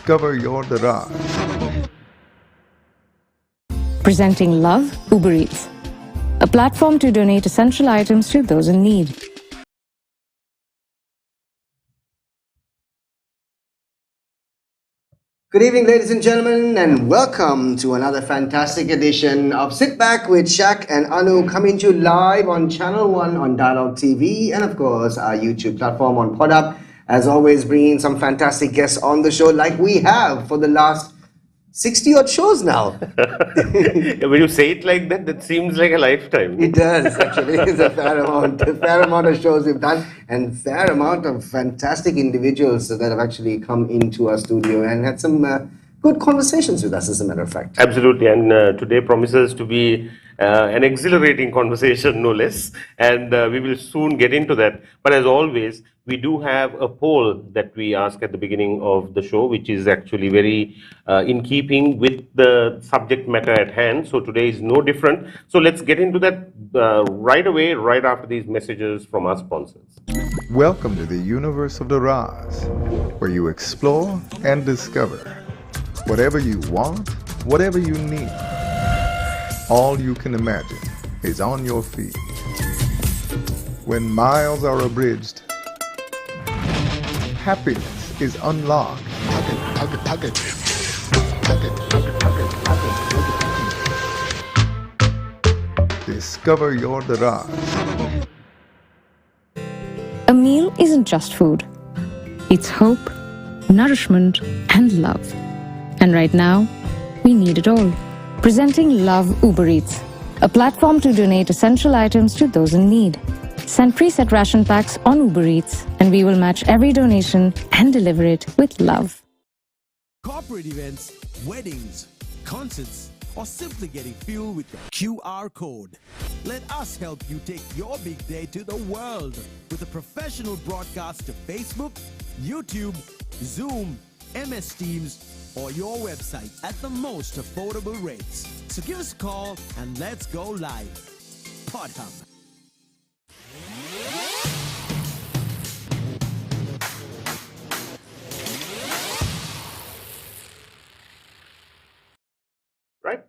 Discover your Daraj. Presenting Love Uber Eats, a platform to donate essential items to those in need. Good evening, ladies and gentlemen, and welcome to another fantastic edition of Sitback with Shaq and Anu, coming to you live on Channel 1 on Dialogue TV and, of course, our YouTube platform on PodUp. As always, bringing some fantastic guests on the show like we have for the last 60-odd shows now. When you say it like that, that seems like a lifetime. It does, actually. It's a fair amount of shows we've done, and fair amount of fantastic individuals that have actually come into our studio and had some good conversations with us, as a matter of fact. Absolutely, and today promises to be an exhilarating conversation, no less, and we will soon get into that. But as always, we do have a poll that we ask at the beginning of the show, which is actually very in keeping with the subject matter at hand. So today is no different. So let's get into that right away, right after these messages from our sponsors. Welcome to the universe of Daraj, where you explore and discover whatever you want, whatever you need. All you can imagine is on your feet. When miles are abridged, happiness is unlocked. Discover your Daraj. A meal isn't just food. It's hope, nourishment, and love. And right now, we need it all. Presenting Love Uber Eats, a platform to donate essential items to those in need. Send preset ration packs on Uber Eats, and we will match every donation and deliver it with love. Corporate events, weddings, concerts, or simply getting fuel with the QR code. Let us help you take your big day to the world with a professional broadcast to Facebook, YouTube, Zoom, MS Teams, or your website at the most affordable rates. So give us a call and let's go live. PodHub. Right,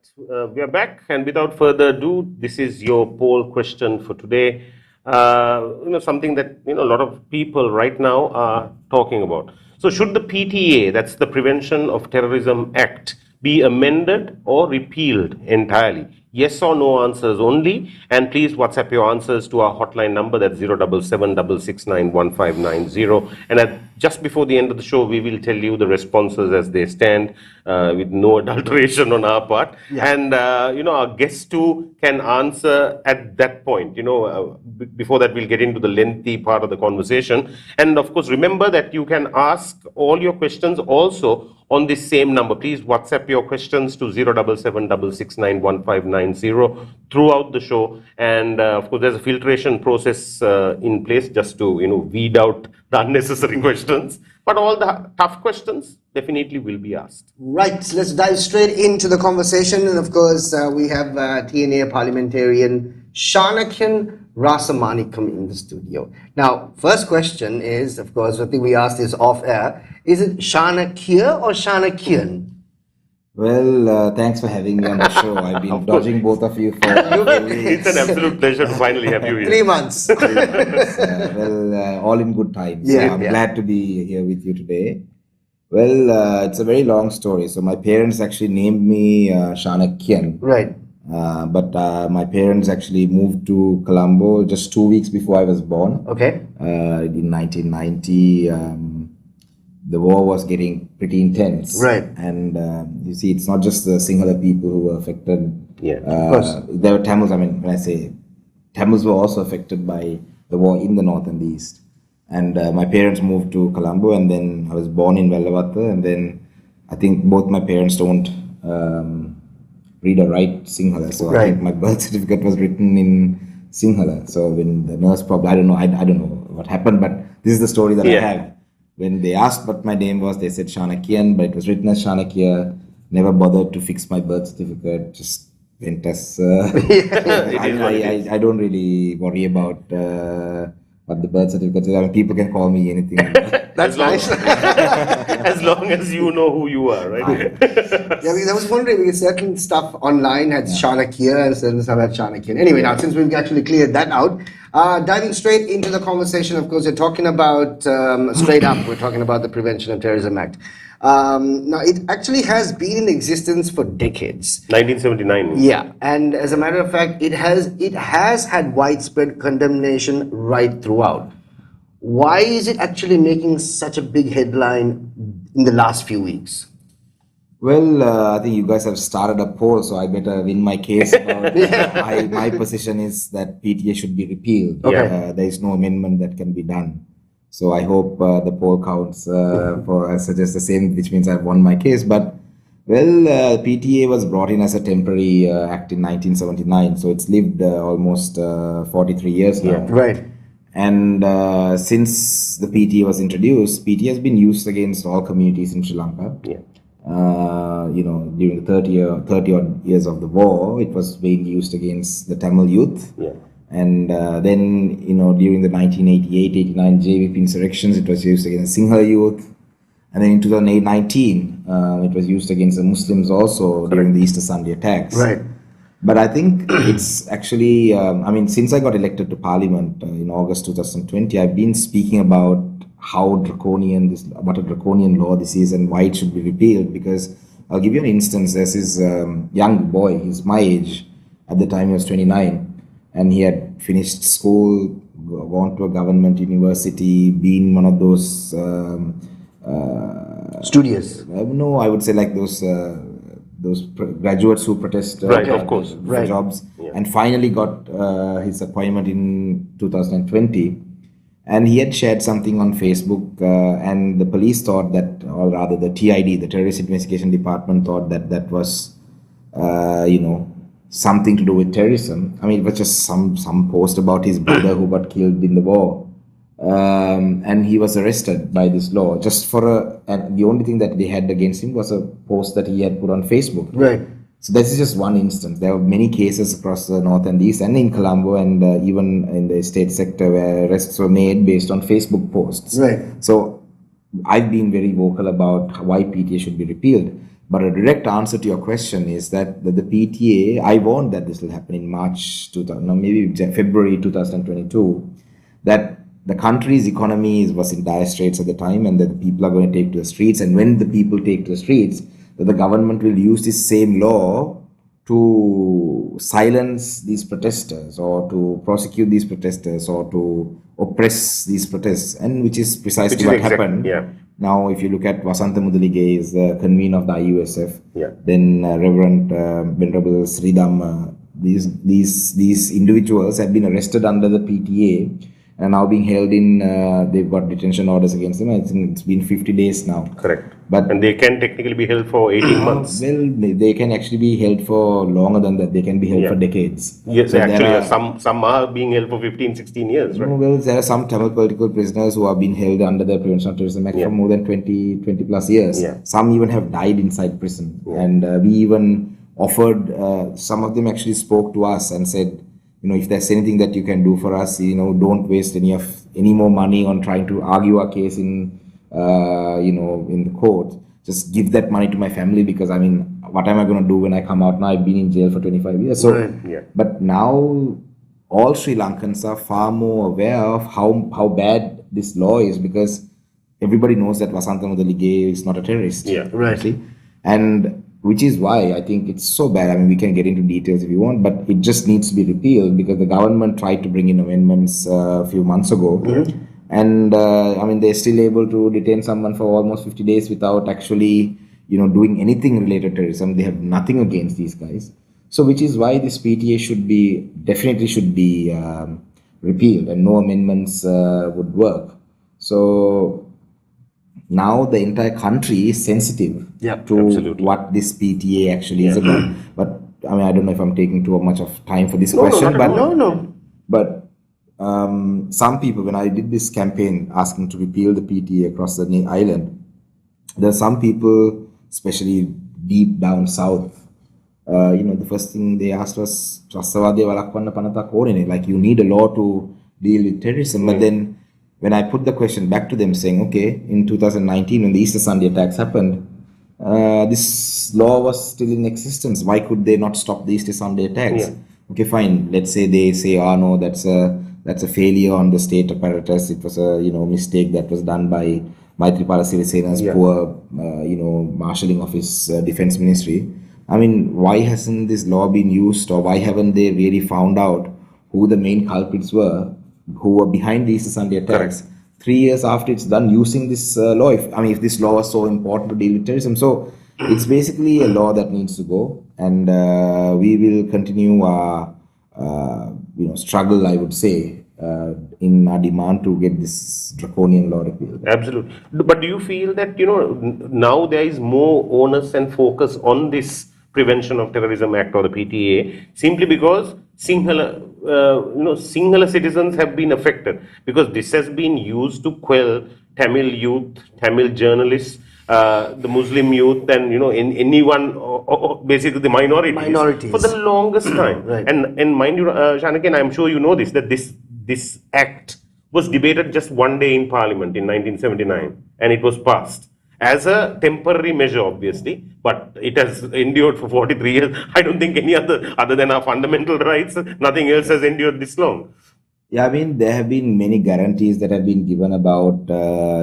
we are back, and without further ado, this is your poll question for today. Something that a lot of people right now are talking about. So, should the PTA, that's the Prevention of Terrorism Act, be amended or repealed entirely? Yes or no answers only, and please WhatsApp your answers to our hotline number, that's 077-669-1590. And just before the end of the show, we will tell you the responses as they stand, with no adulteration on our part. Yeah. And our guests too can answer at that point. Before that, we'll get into the lengthy part of the conversation. And of course, remember that you can ask all your questions also on this same number. Please WhatsApp your questions to 077-669-1590 throughout the show. And of course, there's a filtration process in place just to weed out the unnecessary questions. But all the tough questions definitely will be asked. Right, let's dive straight into the conversation. And of course, we have TNA Parliamentarian Shanakiyan Rasamanickam in the studio. Now, first question is, of course, I think we asked this off air. Is it Shanakiyan or Shanakiyan? Well, thanks for having me on the show. I've been dodging both of you for It's an absolute pleasure to finally have you here. 3 months. all in good times. Yeah, I'm glad to be here with you today. Well, it's a very long story. So my parents actually named me Shanakiyan. Right. But my parents actually moved to Colombo just 2 weeks before I was born. Okay. In 1990. The war was getting pretty intense. Right. And you see, it's not just the Sinhala people who were affected. Yeah, of course. There were Tamils. I mean, when I say Tamils were also affected by the war in the north and the east. And my parents moved to Colombo, and then I was born in Vellavata. And then I think both my parents don't read or write Sinhala. So I think my birth certificate was written in Sinhala. So when the nurse probably, I don't know what happened, but this is the story that I have. When they asked what my name was, they said Shanakiyan, but it was written as Shanakiya. Never bothered to fix my birth certificate. Just went as. I don't really worry about But the birth certificate, I mean, people can call me anything. That's nice. As long as you know who you are, right? Yeah, because I was wondering, because certain stuff online had Shanakiyan and certain stuff had Shanakiyan. Anyway, now since we've actually cleared that out, diving straight into the conversation, of course, you're talking about, straight up, we're talking about the Prevention of Terrorism Act. Now, it actually has been in existence for decades. 1979. Yeah, and as a matter of fact, it has had widespread condemnation right throughout. Why is it actually making such a big headline in the last few weeks? Well, I think you guys have started a poll, so I better win my case. About, my position is that PTA should be repealed. Okay. There is no amendment that can be done. So I hope the poll counts for suggest the same, which means I've won my case. But well, PTA was brought in as a temporary act in 1979, so it's lived almost 43 years now. Right. And since the PTA was introduced, PTA has been used against all communities in Sri Lanka. Yeah. During the 30 odd years of the war, it was being used against the Tamil youth. Yeah. And then, during the 1988-89 JVP insurrections, it was used against Sinhala youth. And then in 2019, it was used against the Muslims also during the Easter Sunday attacks. Right. But I think it's actually, since I got elected to Parliament in August 2020, I've been speaking about what a draconian law this is and why it should be repealed. Because I'll give you an instance. There's this young boy, he's my age, at the time he was 29, and he had finished school, gone to a government university, been one of those... Studious. No, I would say like those graduates who protest Right, of course. for jobs, and finally got his appointment in 2020. And he had shared something on Facebook, and the police thought that, or rather the TID, the Terrorist Investigation Department, thought that was, something to do with terrorism. I mean, it was just some post about his brother who got killed in the war. And he was arrested by this law just for and the only thing that they had against him was a post that he had put on Facebook. Right. So this is just one instance. There are many cases across the north and east and in Colombo and even in the state sector where arrests were made based on Facebook posts. Right. So I've been very vocal about why PTA should be repealed. But a direct answer to your question is that the PTA, I warned that this will happen in February 2022, that the country's economy was in dire straits at the time and that the people are going to take to the streets. And when the people take to the streets, that the government will use this same law to silence these protesters or to prosecute these protesters or to oppress these protests, and which is precisely what happened. Yeah. Now, if you look at Vasantha Mudalige is the convener of the IUSF, Yeah. then Reverend Venerable Sri Dhamma, these individuals have been arrested under the PTA and now being held in, they've got detention orders against them. I think it's been 50 days now. Correct. But And they can technically be held for 18 months. well, they can actually be held for longer than that. They can be held Yeah. for decades. Yes, So there actually, some are being held for 15, 16 years, right? Well, there are some Tamil political prisoners who have been held under the Prevention of Terrorism Act Yeah. for more than 20 plus years. Yeah. Some even have died inside prison. And we even offered, some of them actually spoke to us and said, if there's anything that you can do for us, don't waste any more money on trying to argue our case in the court. Just give that money to my family because, what am I going to do when I come out now? I've been in jail for 25 years. So, Right. Yeah. But now all Sri Lankans are far more aware of how bad this law is because everybody knows that Vasantha Mudalige is not a terrorist. Yeah. Right. See? And which is why I think it's so bad. We can get into details if you want, but it just needs to be repealed because the government tried to bring in amendments a few months ago. And they're still able to detain someone for almost 50 days without actually, doing anything related to terrorism. They have nothing against these guys. So which is why this PTA definitely should be repealed and no amendments would work. So now the entire country is sensitive to absolutely. what this PTA actually is about. But I don't know if I'm taking too much of time for this No, question. not at all. No. But some people, when I did this campaign asking to repeal the PTA across the island, there are some people, especially deep down south, the first thing they asked was, like you need a law to deal with terrorism. But then when I put the question back to them saying, okay, in 2019 when the Easter Sunday attacks happened, this law was still in existence. Why could they not stop the Easter Sunday attacks? Yeah. Okay, fine. Let's say they say, oh no, that's a failure on the state apparatus. It was a mistake that was done by Maithripala Sirisena's poor marshalling of his defense ministry. I mean, why hasn't this law been used, or why haven't they really found out who the main culprits were, who were behind the Easter Sunday attacks? Correct. 3 years after it's done, using this law, if this law was so important to deal with terrorism. So it's basically a law that needs to go, and we will continue our struggle, I would say, in our demand to get this draconian law repealed. Absolutely. But do you feel that, now there is more onus and focus on this Prevention of Terrorism Act, or the PTA, simply because Sinhala citizens have been affected, because this has been used to quell Tamil youth, Tamil journalists, the Muslim youth, and anyone, basically the minorities for the longest time. Right. And mind you, Shanakiyan, I'm sure you know this, that this act was debated just one day in Parliament in 1979, and it was passed as a temporary measure, obviously, but it has endured for 43 years. I don't think any other than our fundamental rights, nothing else has endured this long. Yeah, I mean, there have been many guarantees that have been given about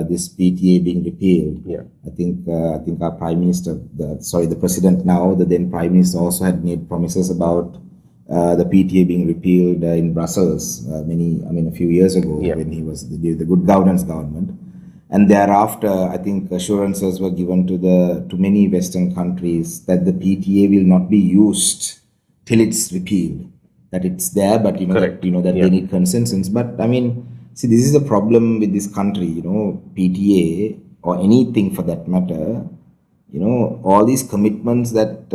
this PTA being repealed. Yeah, I think our Prime Minister, the President now, the then Prime Minister, also had made promises about the PTA being repealed in Brussels a few years ago, when he was the Good Governance government. And thereafter, I think assurances were given to many Western countries that the PTA will not be used till it's repealed. That it's there, but that they need consensus. But I mean, see, this is a problem with this country. PTA or anything for that matter. All these commitments that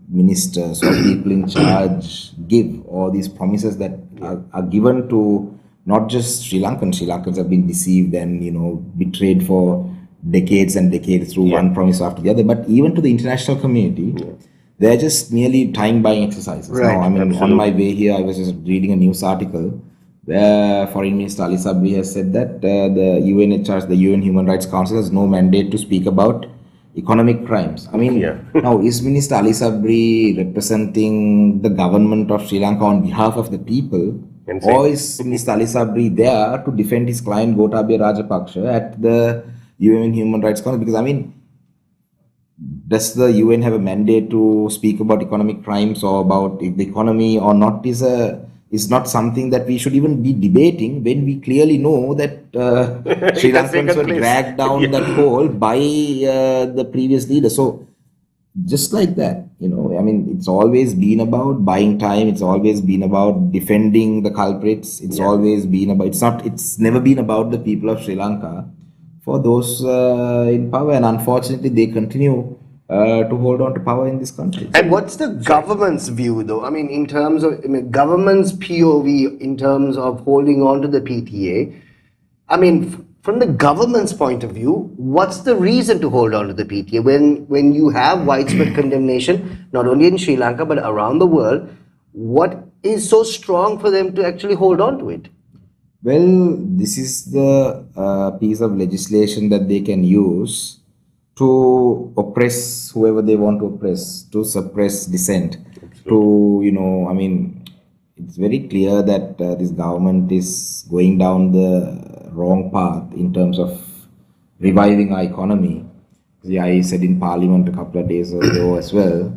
ministers or people in charge give, all these promises that are given to not just Sri Lankans. Sri Lankans have been deceived and betrayed for decades and decades through one promise after the other. But even to the international community, they're just merely time-buying exercises. Right. Now, on my way here, I was just reading a news article where Foreign Minister Ali Sabri has said that the UNHRC, the UN Human Rights Council, has no mandate to speak about economic crimes. Now, is Minister Ali Sabri representing the government of Sri Lanka on behalf of the people? Or is Mr. Ali Sabri there to defend his client Gotabaya Rajapaksa at the UN Human Rights Council? Because does the UN have a mandate to speak about economic crimes or about the economy or not? Is not something that we should even be debating when we clearly know that Sri Lankans were dragged down that hole by the previous leader. So just like that, it's always been about buying time. It's always been about defending the culprits. It's always been about, it's never been about the people of Sri Lanka for those in power. And unfortunately, they continue to hold on to power in this country. And what's the government's view, though? In terms of government's POV, in terms of holding on to the PTA, from the government's point of view, what's the reason to hold on to the PTA when you have widespread condemnation, not only in Sri Lanka but around the world? What is so strong for them to actually hold on to it? Well, this is the piece of legislation that they can use to oppress whoever they want to oppress, to suppress dissent, it's very clear that this government is going down the wrong path in terms of reviving our economy. I said in Parliament a couple of days ago as well,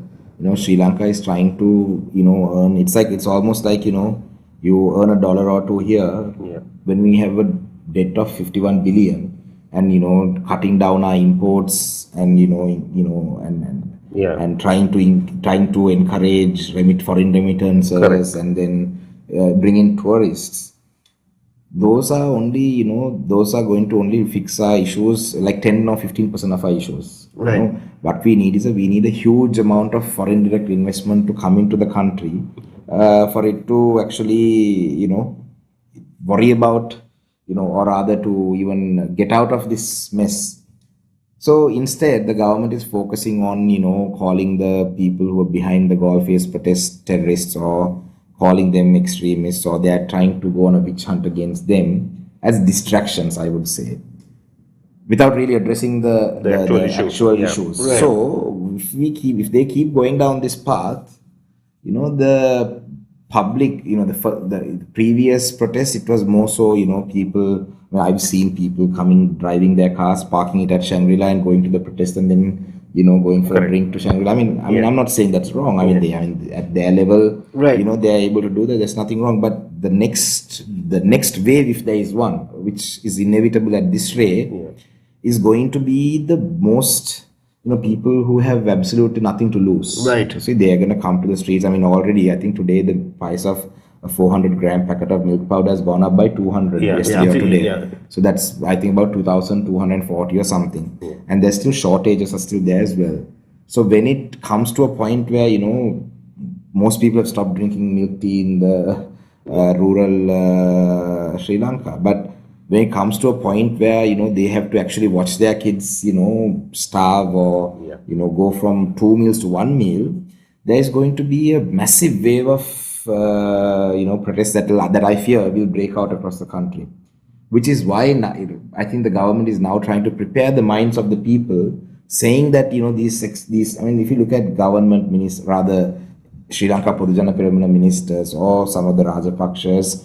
Sri Lanka is trying to, earn, it's almost like, you earn $1 or $2 here when we have a debt of 51 billion. And cutting down our imports and and trying to encourage foreign remittances. Correct. And then bring in tourists. Those are only those are going to only fix our issues, like 10 or 15% of our issues. Right. What we need is a huge amount of foreign direct investment to come into the country for it to actually worry about. Or rather to even get out of this mess. So instead, the government is focusing on, calling the people who are behind the Galle Face protest terrorists, or calling them extremists, or they are trying to go on a witch hunt against them as distractions, I would say, without really addressing the actual issues. Right. So if they keep going down this path, the public, the previous protests, it was more so, people. I've seen people driving their cars, parking it at Shangri-La, and going to the protest, and then going for a drink to Shangri-La. I mean, I'm not saying that's wrong. I mean, at their level, right, they are able to do that. There's nothing wrong. But the next wave, if there is one, which is inevitable at this rate, is going to be the most, people who have absolutely nothing to lose. Right. So, see, they are going to come to the streets. I mean, already, I think today the price of a 400-gram packet of milk powder has gone up by 200 yesterday or today. Yeah. So that's, I think, about 2,240 or something. Yeah. And there's still shortages are still there as well. So when it comes to a point where, most people have stopped drinking milk tea in the rural Sri Lanka. But when it comes to a point where, they have to actually watch their kids, starve or, go from 2 meals to 1 meal, there's going to be a massive wave of protests that I fear will break out across the country, which is why I think the government is now trying to prepare the minds of the people, saying that these. I mean, if you look at government ministers, rather Sri Lanka Podujana Peramuna ministers or some of the Rajapakshas,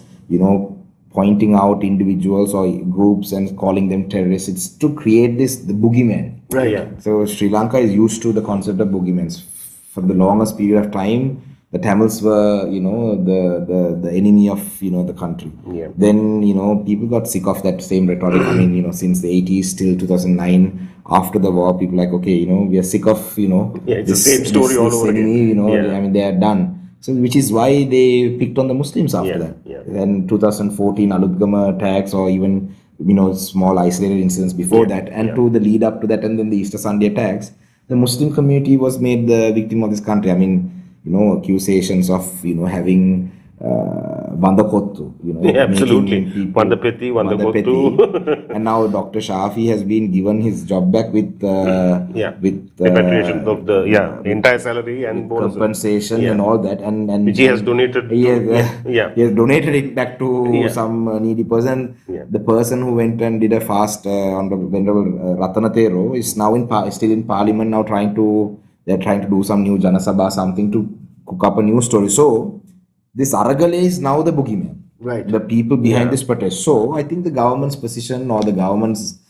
pointing out individuals or groups and calling them terrorists, it's to create the boogeyman. Right. Yeah. So Sri Lanka is used to the concept of boogeymans. For the longest period of time, the Tamils were, the enemy of, the country. Yeah. Then, people got sick of that same rhetoric. I mean, since the 80s till 2009, after the war, people like, okay, we are sick of, it's the same story all over enemy, again. I mean, they are done. So, which is why they picked on the Muslims after that. Yeah. Then 2014 Aludgama attacks, or even, small isolated incidents before that, and to the lead up to that, and then the Easter Sunday attacks, the Muslim community was made the victim of this country. I mean, accusations of, having Vandakottu, absolutely. Vandapeti, Vandakottu. And now Dr. Shafi has been given his job back with repatriation of the entire salary and bonus. Compensation and all that, and which he has donated. He has donated it back to some needy person. Yeah. The person who went and did a fast on the Venerable Ratanathero is now still in Parliament, now they're trying to do some new Janasabha, something to cook up a new story. So this Aragale is now the boogeyman. Right. The people behind this protest. So I think the government's position, or the government's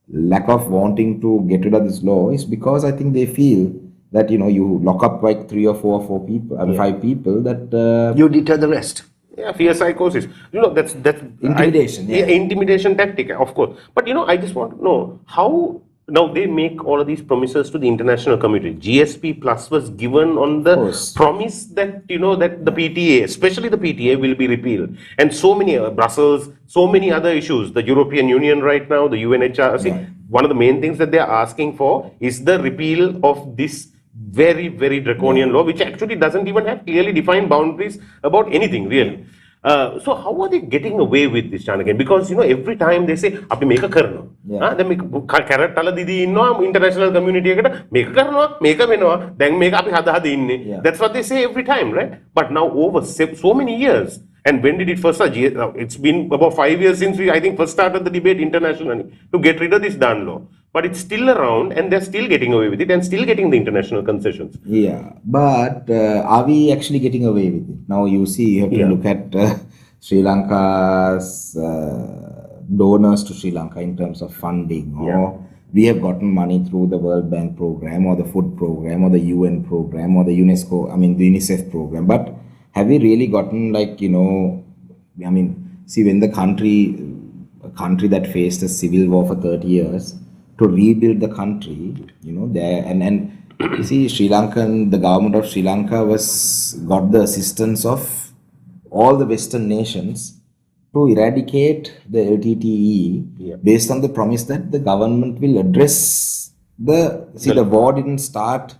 lack of wanting to get rid of this law, is because I think they feel that, you lock up like 3 or 4 or 4 people, 5 people, that you deter the rest. Yeah, fear psychosis. That's intimidation. Intimidation tactic, of course. But I just want to know how. Now they make all of these promises to the international community. GSP Plus was given on the promise that that the PTA, especially the PTA, will be repealed, and so many Brussels, so many other issues. The European Union right now, the UNHRC. One of the main things that they are asking for is the repeal of this very, very draconian law, which actually doesn't even have clearly defined boundaries about anything really. So how are they getting away with this, Shanakiyan? Because every time they say, "Api meka karna," then make carrot tala didi inno international community ekata meka karna, meka wenwa, then meka api hada inne. That's what they say every time, right? But now over so many years, and when did it first start? It's been about 5 years since I think first started the debate internationally to get rid of this damn law. But it's still around, and they're still getting away with it, and still getting the international concessions. Yeah, but are we actually getting away with it? Now you have to look at Sri Lanka's donors to Sri Lanka in terms of funding. Or we have gotten money through the World Bank program, or the food program, or the UN program, or the UNESCO, the UNICEF program. But have we really gotten when the a country that faced a civil war for 30 years, to rebuild the country, you see, the government of Sri Lanka got the assistance of all the Western nations to eradicate the LTTE based on the promise that the government will address the war didn't start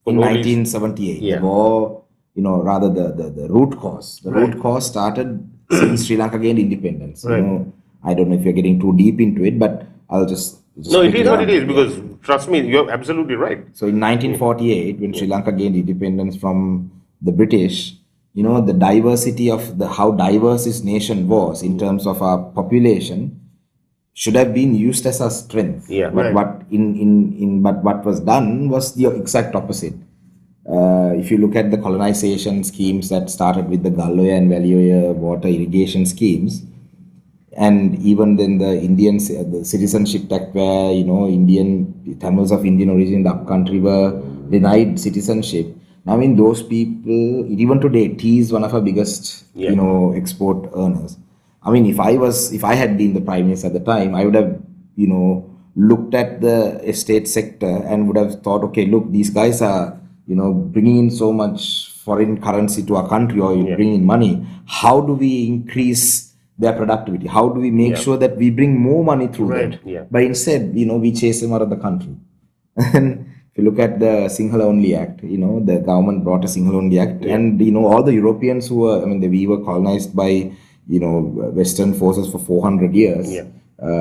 in 1978. The war, rather the root cause. The root cause started since Sri Lanka gained independence. Right. I don't know if you're getting too deep into it, but I'll just no, it is what it is, because trust me, you're absolutely right. So in 1948, when Sri Lanka gained independence from the British, the diversity of how diverse this nation was in terms of our population should have been used as a strength. Yeah. But what was done was the exact opposite. If you look at the colonization schemes that started with the Galloya and Valioya water irrigation schemes, and even then the Citizenship Act, where Indian Tamils of Indian origin in the upcountry were denied citizenship. I mean, those people, even today, tea is one of our biggest, export earners. I mean, if I had been the prime minister at the time, I would have, looked at the estate sector and would have thought, okay, look, these guys are, bringing in so much foreign currency to our country, or bringing in money. How do we increase their productivity? How do we make sure that we bring more money through them? Yeah. But instead, we chase them out of the country. And if you look at the Sinhala Only Act, the government brought a Sinhala Only Act, and all the Europeans who were, we were colonized by, Western forces for 400 years. Yeah.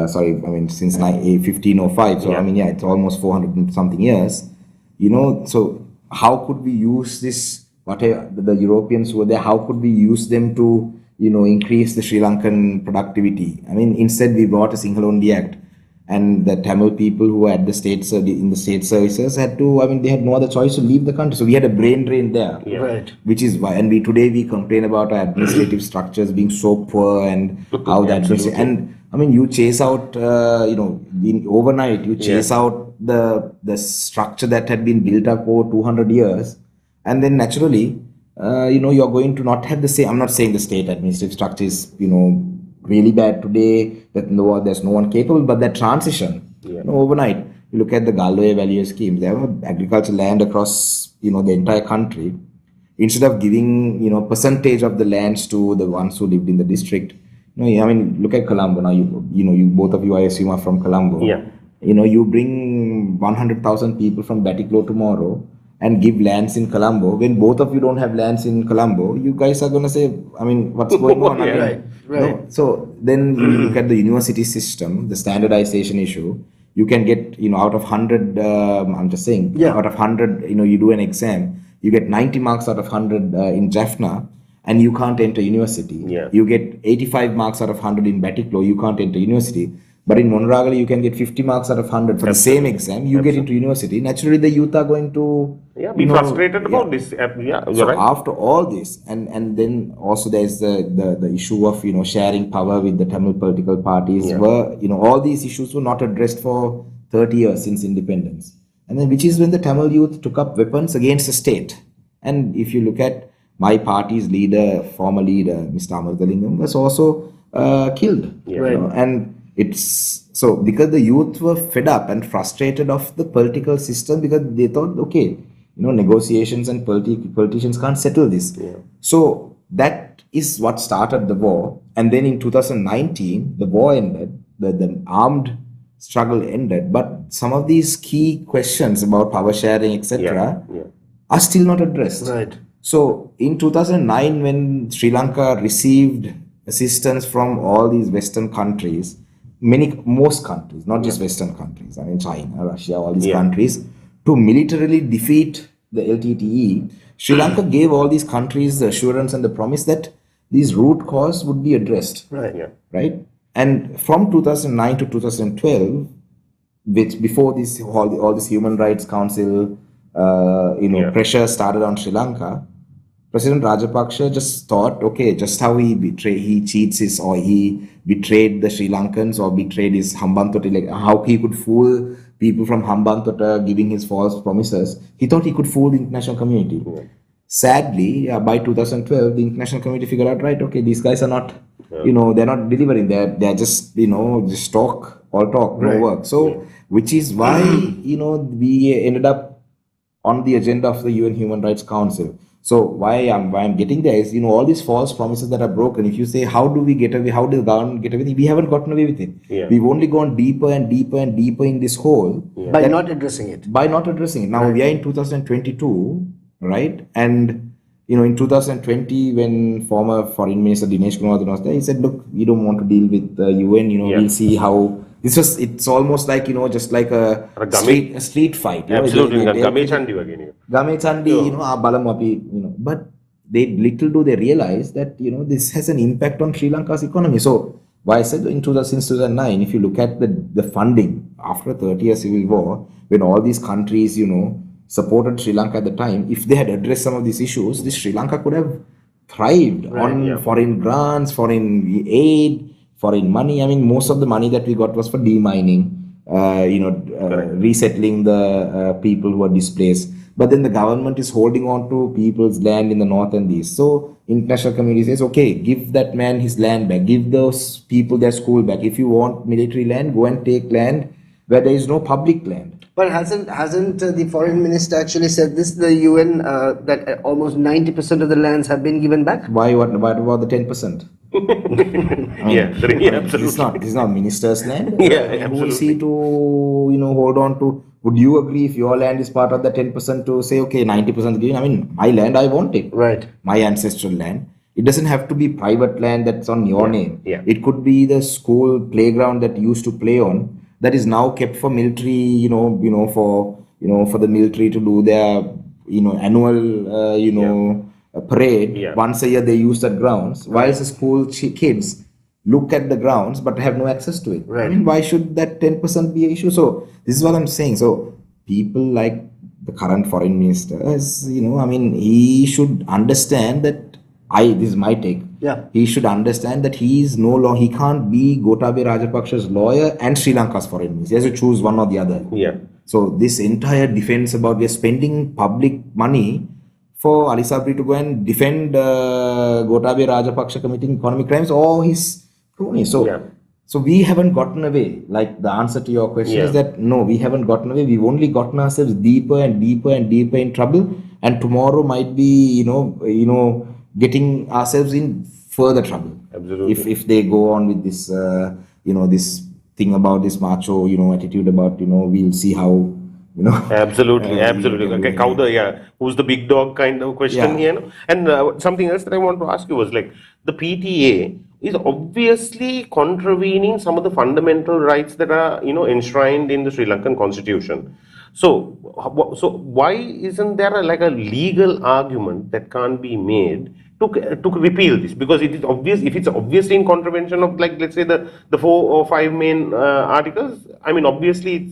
Since 1505. So it's almost 400 and something years. So how could we use this? Whatever the Europeans who were there, how could we use them to, increase the Sri Lankan productivity? Instead we brought a Sinhala Only Act. And the Tamil people who were at the in the state services had to, they had no other choice to leave the country. So we had a brain drain there. Yeah. Right. Which is why, and today we complain about our administrative structures being so poor and how that. And you chase out, overnight, you chase out the structure that had been built up over 200 years. And then naturally, you're going to not have the same. I'm not saying the state administrative structure is, really bad today, that there's no one capable, but that transition, overnight, you look at the Galloya Value scheme, they have agricultural land across, the entire country. Instead of giving, percentage of the lands to the ones who lived in the district, look at Colombo now, you both of you, I assume, are from Colombo. Yeah. You bring 100,000 people from Batiklo tomorrow and give lands in Colombo. When both of you don't have lands in Colombo, you guys are going to say, what's going on? Right. So then you look at the university system, the standardization issue. You can get, out of 100, I'm just saying, out of 100, you do an exam, you get 90 marks out of 100 in Jaffna, and you can't enter university. Yeah. You get 85 marks out of 100 in Batiklo, you can't enter university. But in Monragali, you can get 50 marks out of 100 for the same exam. You get into university. Naturally, the youth are going to be frustrated about this. So after all this, and then also there's the issue of sharing power with the Tamil political parties. Where all these issues were not addressed for 30 years since independence, and then which is when the Tamil youth took up weapons against the state. And if you look at my party's leader, former leader, Mr. Amarthalingam, was also killed. And it's so because the youth were fed up and frustrated of the political system, because they thought, okay, negotiations and politicians can't settle this. So that is what started the war. And then in 2019, the war ended, the armed struggle ended, but some of these key questions about power sharing, etc., are still not addressed. Right. So in 2009, when Sri Lanka received assistance from all these Western countries, most countries, not just Western countries, China, Russia, all these countries, to militarily defeat the LTTE, Sri Lanka gave all these countries the assurance and the promise that these root cause would be addressed. Right? And from 2009 to 2012, which before this all this Human Rights Council pressure started on Sri Lanka, President Rajapaksa just thought, okay, just how he cheats or he betrayed the Sri Lankans or betrayed his Hambantota, how he could fool people from Hambantota giving his false promises. He thought he could fool the international community. Sadly, by 2012, the international community figured out, right, okay, these guys are not, they're not delivering. They're just, just talk, no work. So, which is why, we ended up on the agenda of the UN Human Rights Council. So why I'm getting there is, all these false promises that are broken. If you say, how do we get away? How does the government get away? We haven't gotten away with it. We've only gone deeper and deeper and deeper in this hole. By not addressing it. Now we are in 2022, right? And, in 2020, when former Foreign Minister Dinesh Gunawardene was there, he said, look, we don't want to deal with the UN, we'll see how... It's almost like, just like a street fight. Absolutely. Game Chandi again. Game Chandi, balamu api, but little do they realize that, this has an impact on Sri Lanka's economy. So why I said since 2009, if you look at the funding after 30-year civil war, when all these countries, supported Sri Lanka at the time, if they had addressed some of these issues, this Sri Lanka could have thrived on foreign grants, foreign aid, foreign money. I mean, most of the money that we got was for demining, resettling the people who are displaced. But then the government is holding on to people's land in the north and east. So international community says, okay, give that man his land back, give those people their school back. If you want military land, go and take land where there is no public land. But hasn't the foreign minister actually said this, the UN, that almost 90% of the lands have been given back? Why? What about the 10%? Absolutely. This is not minister's land. Absolutely. Who will see to hold on to? Would you agree if your land is part of the 10% to say, okay, 90% given? I mean, my land, I want it. Right. My ancestral land. It doesn't have to be private land that's on your name. Yeah. It could be the school playground that you used to play on that is now kept for military, for the military to do their, annual, parade. Yeah. Once a year they use that grounds. Whilst the school kids look at the grounds but have no access to it. Right. I mean, why should that 10% be an issue? So this is what I'm saying. So people like the current foreign minister, he should understand that this is my take. Yeah. He should understand that he can't be Gotabaya Rajapaksa's lawyer and Sri Lanka's foreign minister. He has to choose one or the other. Yeah. So this entire defense about we are spending public money for Ali Sabri to go and defend Gotabaya Rajapaksa committing economic crimes or his cronies. So we haven't gotten away. Like the answer to your question is that no, we haven't gotten away. We've only gotten ourselves deeper and deeper and deeper in trouble. And tomorrow might be, getting ourselves in further trouble. Absolutely. If they go on with this, this thing about this macho, attitude about, we'll see how. Absolutely. Okay, who's the big dog kind of question here? And something else that I want to ask you was like the PTA is obviously contravening some of the fundamental rights that are enshrined in the Sri Lankan constitution. So why isn't there a legal argument that can't be made to repeal this? Because it is obvious, if it's obviously in contravention of let's say the 4 or 5 main articles, I mean obviously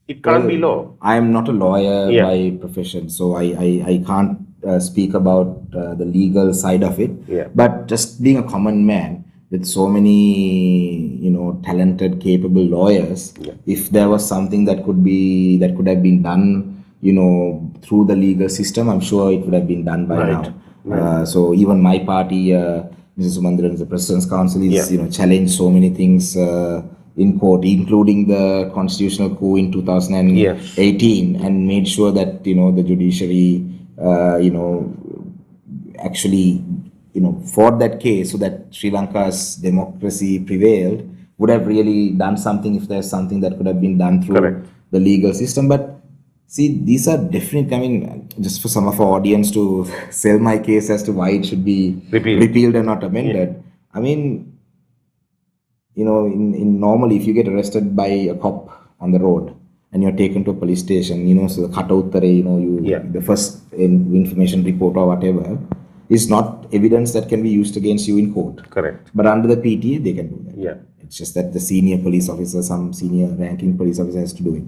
it can't be law. I am not a lawyer by profession, so I can't speak about the legal side of it. Yeah. But just being a common man with so many, talented, capable lawyers, if there was something that could have been done, through the legal system, I'm sure it would have been done by now. Right. So even my party, Mrs. Sumandran, the President's Council, is challenged so many things in court, including the constitutional coup in 2018, and made sure that the judiciary actually fought that case so that Sri Lanka's democracy prevailed. Would have really done something if there's something that could have been done through the legal system. But see, these are different. I mean, just for some of our audience to sell my case as to why it should be repealed and not amended. I mean, in normally, if you get arrested by a cop on the road and you're taken to a police station, so the khatauttare, the first information report or whatever, is not evidence that can be used against you in court. Correct. But under the PTA, they can do that. Yeah. It's just that the senior police officer, some senior ranking police officer has to do it.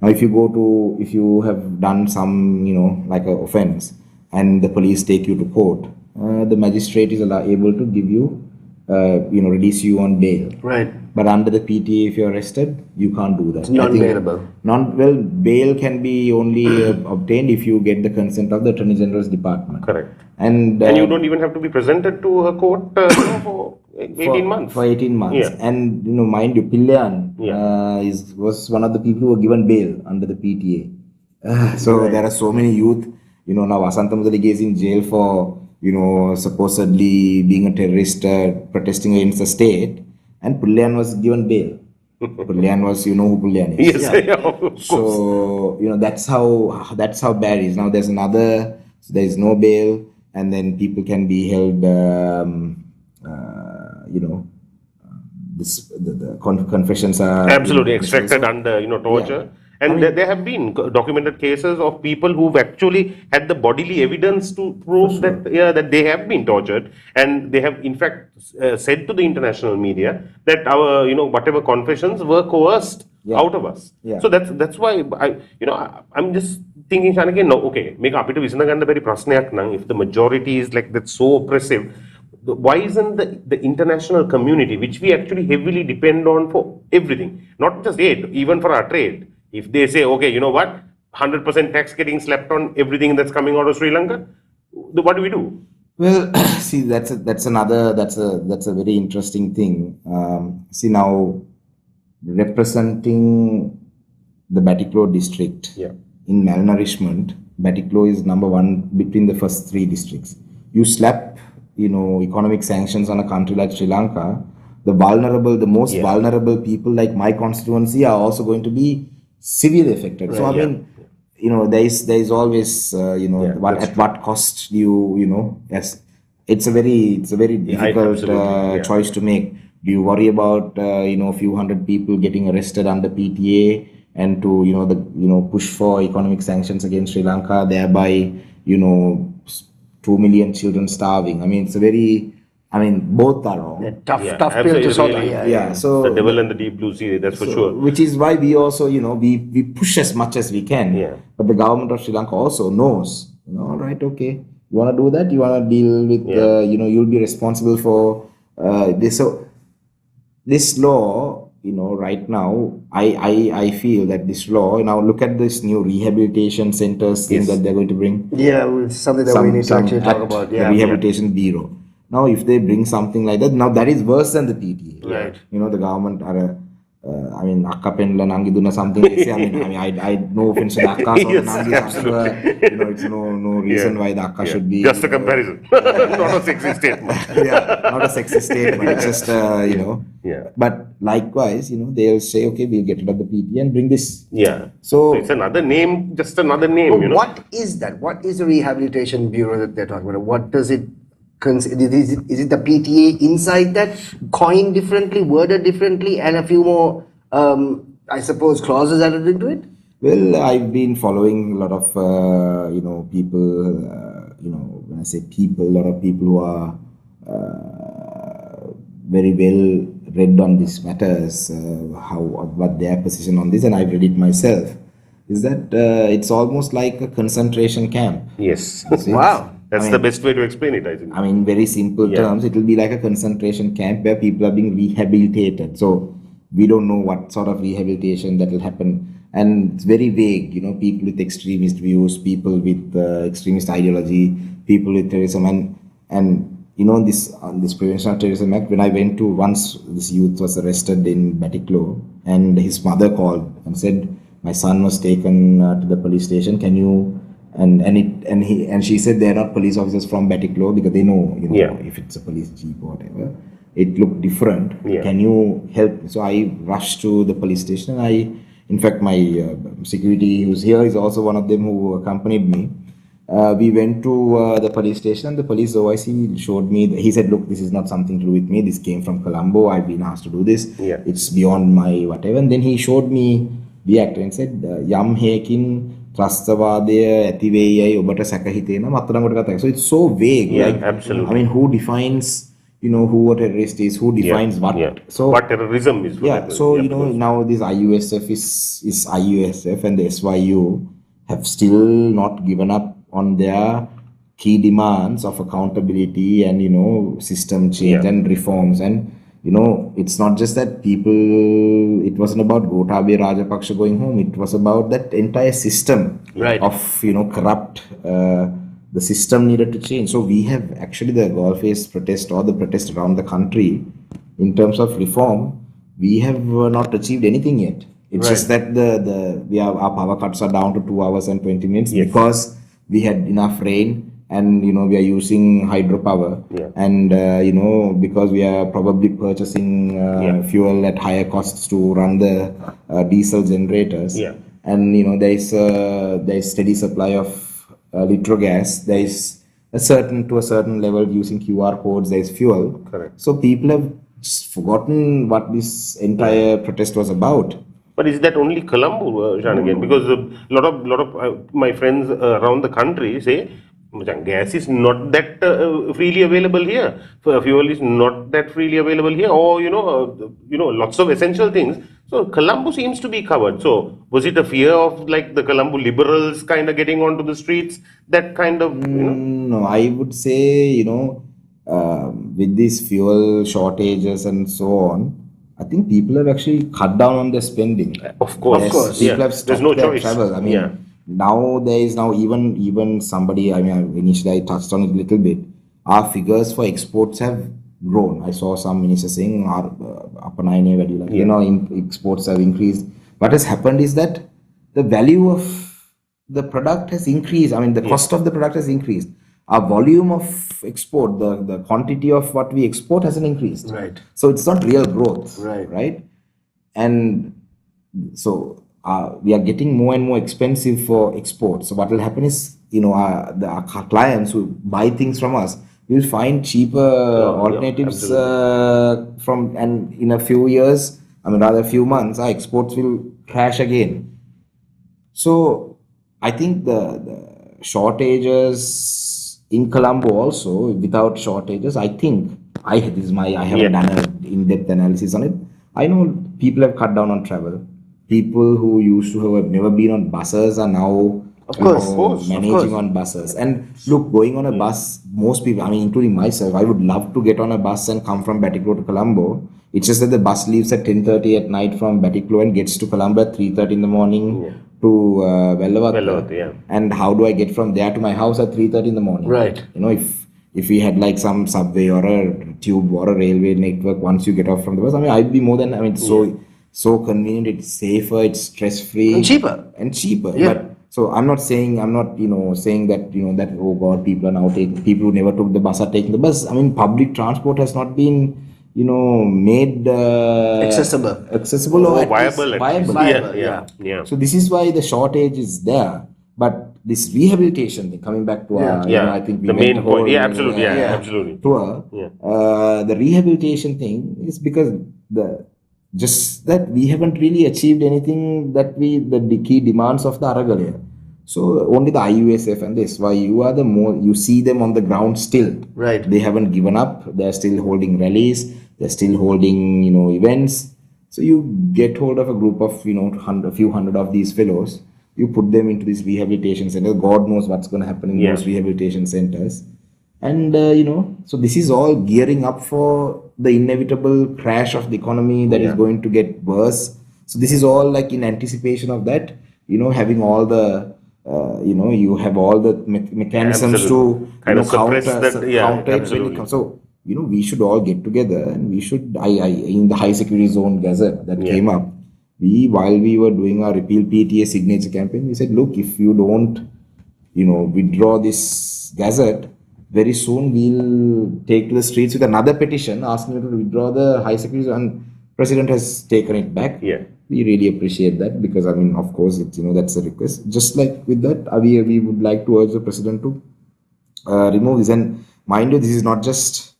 Now, if you have done some, like an offense, and the police take you to court, the magistrate is able to give you, release you on bail. Right. But under the PTA, if you're arrested, you can't do that. It's non-bailable. Bail can be only obtained if you get the consent of the Attorney General's Department. Correct. And you don't even have to be presented to a court for 18 months. For 18 months. Yeah. And, mind you, Pillan was one of the people who were given bail under the PTA. There are so many youth, now Asantha Mudalige is in jail for, supposedly being a terrorist, protesting against the state. And Pillan was given bail. Pillan was, who Pillan is. Yes, of course. So, that's how bad it is. Now there's there's no bail, and then people can be held, the confessions are absolutely extracted under torture. And there have been documented cases of people who've actually had the bodily evidence to prove that they have been tortured, and they have in fact said to the international media that our whatever confessions were coerced out of us. So that's why I'm just thinking, Shanakiyan, no, okay, make අපිට විසඳගන්න බැරි ප්‍රශ්නයක් නම්, if the majority is like that so oppressive, why isn't the international community, which we actually heavily depend on for everything, not just aid, even for our trade, if they say, okay, you know what, 100% tax getting slapped on everything that's coming out of Sri Lanka, what do we do? Well, see, that's a very interesting thing. See, now representing the Batiklo district in malnourishment, Batiklo is number one between the first three districts. You slap economic sanctions on a country like Sri Lanka, the most vulnerable people like my constituency are also going to be severely affected. So I mean, there is always at what cost do you yes, it's a very difficult choice to make. Do you worry about a few hundred people getting arrested under PTA and to push for economic sanctions against Sri Lanka, thereby 2 million children starving? I mean, both are wrong. Tough pill to swallow. So the devil and the deep blue sea, that's for sure. Which is why we also, we push as much as we can. But the government of Sri Lanka also knows, all right, okay, you want to do that, you want to deal with, you'll be responsible for this. So this law, right now, I feel that this law, now look at this new rehabilitation centers thing that they're going to bring. Something that we need to actually talk about. The rehabilitation bureau. Now, if they bring something like that, now that is worse than the PTA. Right. The government are, akka penla nangi duna something. They say, I no offense to the akka. It's no reason why the akka should be. Just a comparison, not a sexy statement. Not a sexy statement. It's just But likewise, they'll say, okay, we'll get rid of the PTA and bring this. So it's another name, just another name. What is that? What is the rehabilitation bureau that they're talking about? What does it? Is it the PTA inside that, coined differently, worded differently, and a few more, I suppose, clauses added into it? Well, I've been following a lot of, people, when I say people, a lot of people who are very well read on these matters, what their position on this, and I've read it myself, is that it's almost like a concentration camp. Yes. Wow. That's the best way to explain it, I think. I mean, very simple terms, it will be like a concentration camp where people are being rehabilitated. So we don't know what sort of rehabilitation that will happen. And it's very vague, people with extremist views, people with extremist ideology, people with terrorism. And this Prevention of Terrorism Act, when I went to, once this youth was arrested in Batiklo, and his mother called and said, my son was taken to the police station, can you... And she said they're not police officers from Batiklo because they know, if it's a police jeep or whatever, it looked different. Can you help? So I rushed to the police station. In fact, my security who's here is also one of them who accompanied me. We went to the police station, and the police OIC showed me, he said, look, this is not something to do with me. This came from Colombo. I've been asked to do this. It's beyond my whatever. And then he showed me the act and said, Yam Hekin ත්‍රස්තවාදය ඇති වෙයි ඔබට සැක හිතේන මත්තරමකට කතා. So it's so vague. Absolutely. I mean, who defines who a terrorist is, who defines what. So what terrorism is. So now this IUSF is IUSF, and the SYU have still not given up on their key demands of accountability and system change and reforms. And it's not just that people, it wasn't about Gotabaya Rajapaksa going home, it was about that entire system of, corrupt, the system needed to change. So we have actually the Gulf-Face protest or the protest around the country, in terms of reform, we have not achieved anything yet. It's just that our power cuts are down to 2 hours and 20 minutes because we had enough rain. And we are using hydropower, and because we are probably purchasing fuel at higher costs to run the diesel generators, and there is steady supply of litro gas. There is to a certain level using QR codes. There is fuel. Correct. So people have forgotten what this entire protest was about. But is that only Colombo, Shanakiyan? Because a lot of my friends around the country say, gas is not that freely available here. Fuel is not that freely available here, or lots of essential things. So Colombo seems to be covered. So was it a fear of like the Colombo liberals kind of getting onto the streets? That kind of No, I would say, with these fuel shortages and so on, I think people have actually cut down on their spending. Of course, People have There's stopped no their choice. travel. I mean, now there is now even somebody. I mean, initially I touched on it a little bit. Our figures for exports have grown. I saw some ministers saying our exports have increased. What has happened is that the value of the product has increased. I mean, the cost of the product has increased. Our volume of export, the quantity of what we export hasn't increased. Right. So it's not real growth. Right. And so we are getting more and more expensive for export. So what will happen is, our clients who buy things from us will find cheaper alternatives and in a few years, rather a few months, our exports will crash again. So I think the shortages in Colombo also, without shortages, I think I haven't done an in-depth analysis on it. I know people have cut down on travel. People who used to have never been on buses are now managing on buses. And look, going on a bus, most people, including myself, I would love to get on a bus and come from Batiklo to Colombo. It's just that the bus leaves at 10:30 at night from Batiklo and gets to Colombo at 3:30 in the morning to Vellavatta. And how do I get from there to my house at 3:30 in the morning? Right. If we had like some subway or a tube or a railway network, once you get off from the bus, I'd be more than, so convenient, it's safer, it's stress-free. And cheaper. Yeah. But so I'm not saying that, that, oh God, people who never took the bus are taking the bus. Public transport has not been, made accessible or viable. Yeah. So this is why the shortage is there. But this rehabilitation thing, coming back to I think we the main point. Absolutely. Tour. The rehabilitation thing is because just that we haven't really achieved anything that the key demands of the Aragalaya. So only the IUSF and this, why you see them on the ground still. Right. They haven't given up. They're still holding rallies. They're still holding, events. So you get hold of a group of, a few hundred of these fellows. You put them into these rehabilitation centers. God knows what's going to happen in those rehabilitation centers. And, so this is all gearing up for the inevitable crash of the economy that is going to get worse. So this is all like in anticipation of that, having all the, you have all the mechanisms to suppress counter it when it comes. So, we should all get together and we should, in the high security zone gazette that came up, while we were doing our repeal PTA signature campaign, we said, look, if you don't, withdraw this gazette, very soon we'll take to the streets with another petition asking you to withdraw the high security zone. And President has taken it back. Yeah. We really appreciate that because, of course, it's, that's a request. Just like with that, we would like to urge the President to remove this. And mind you, this is not just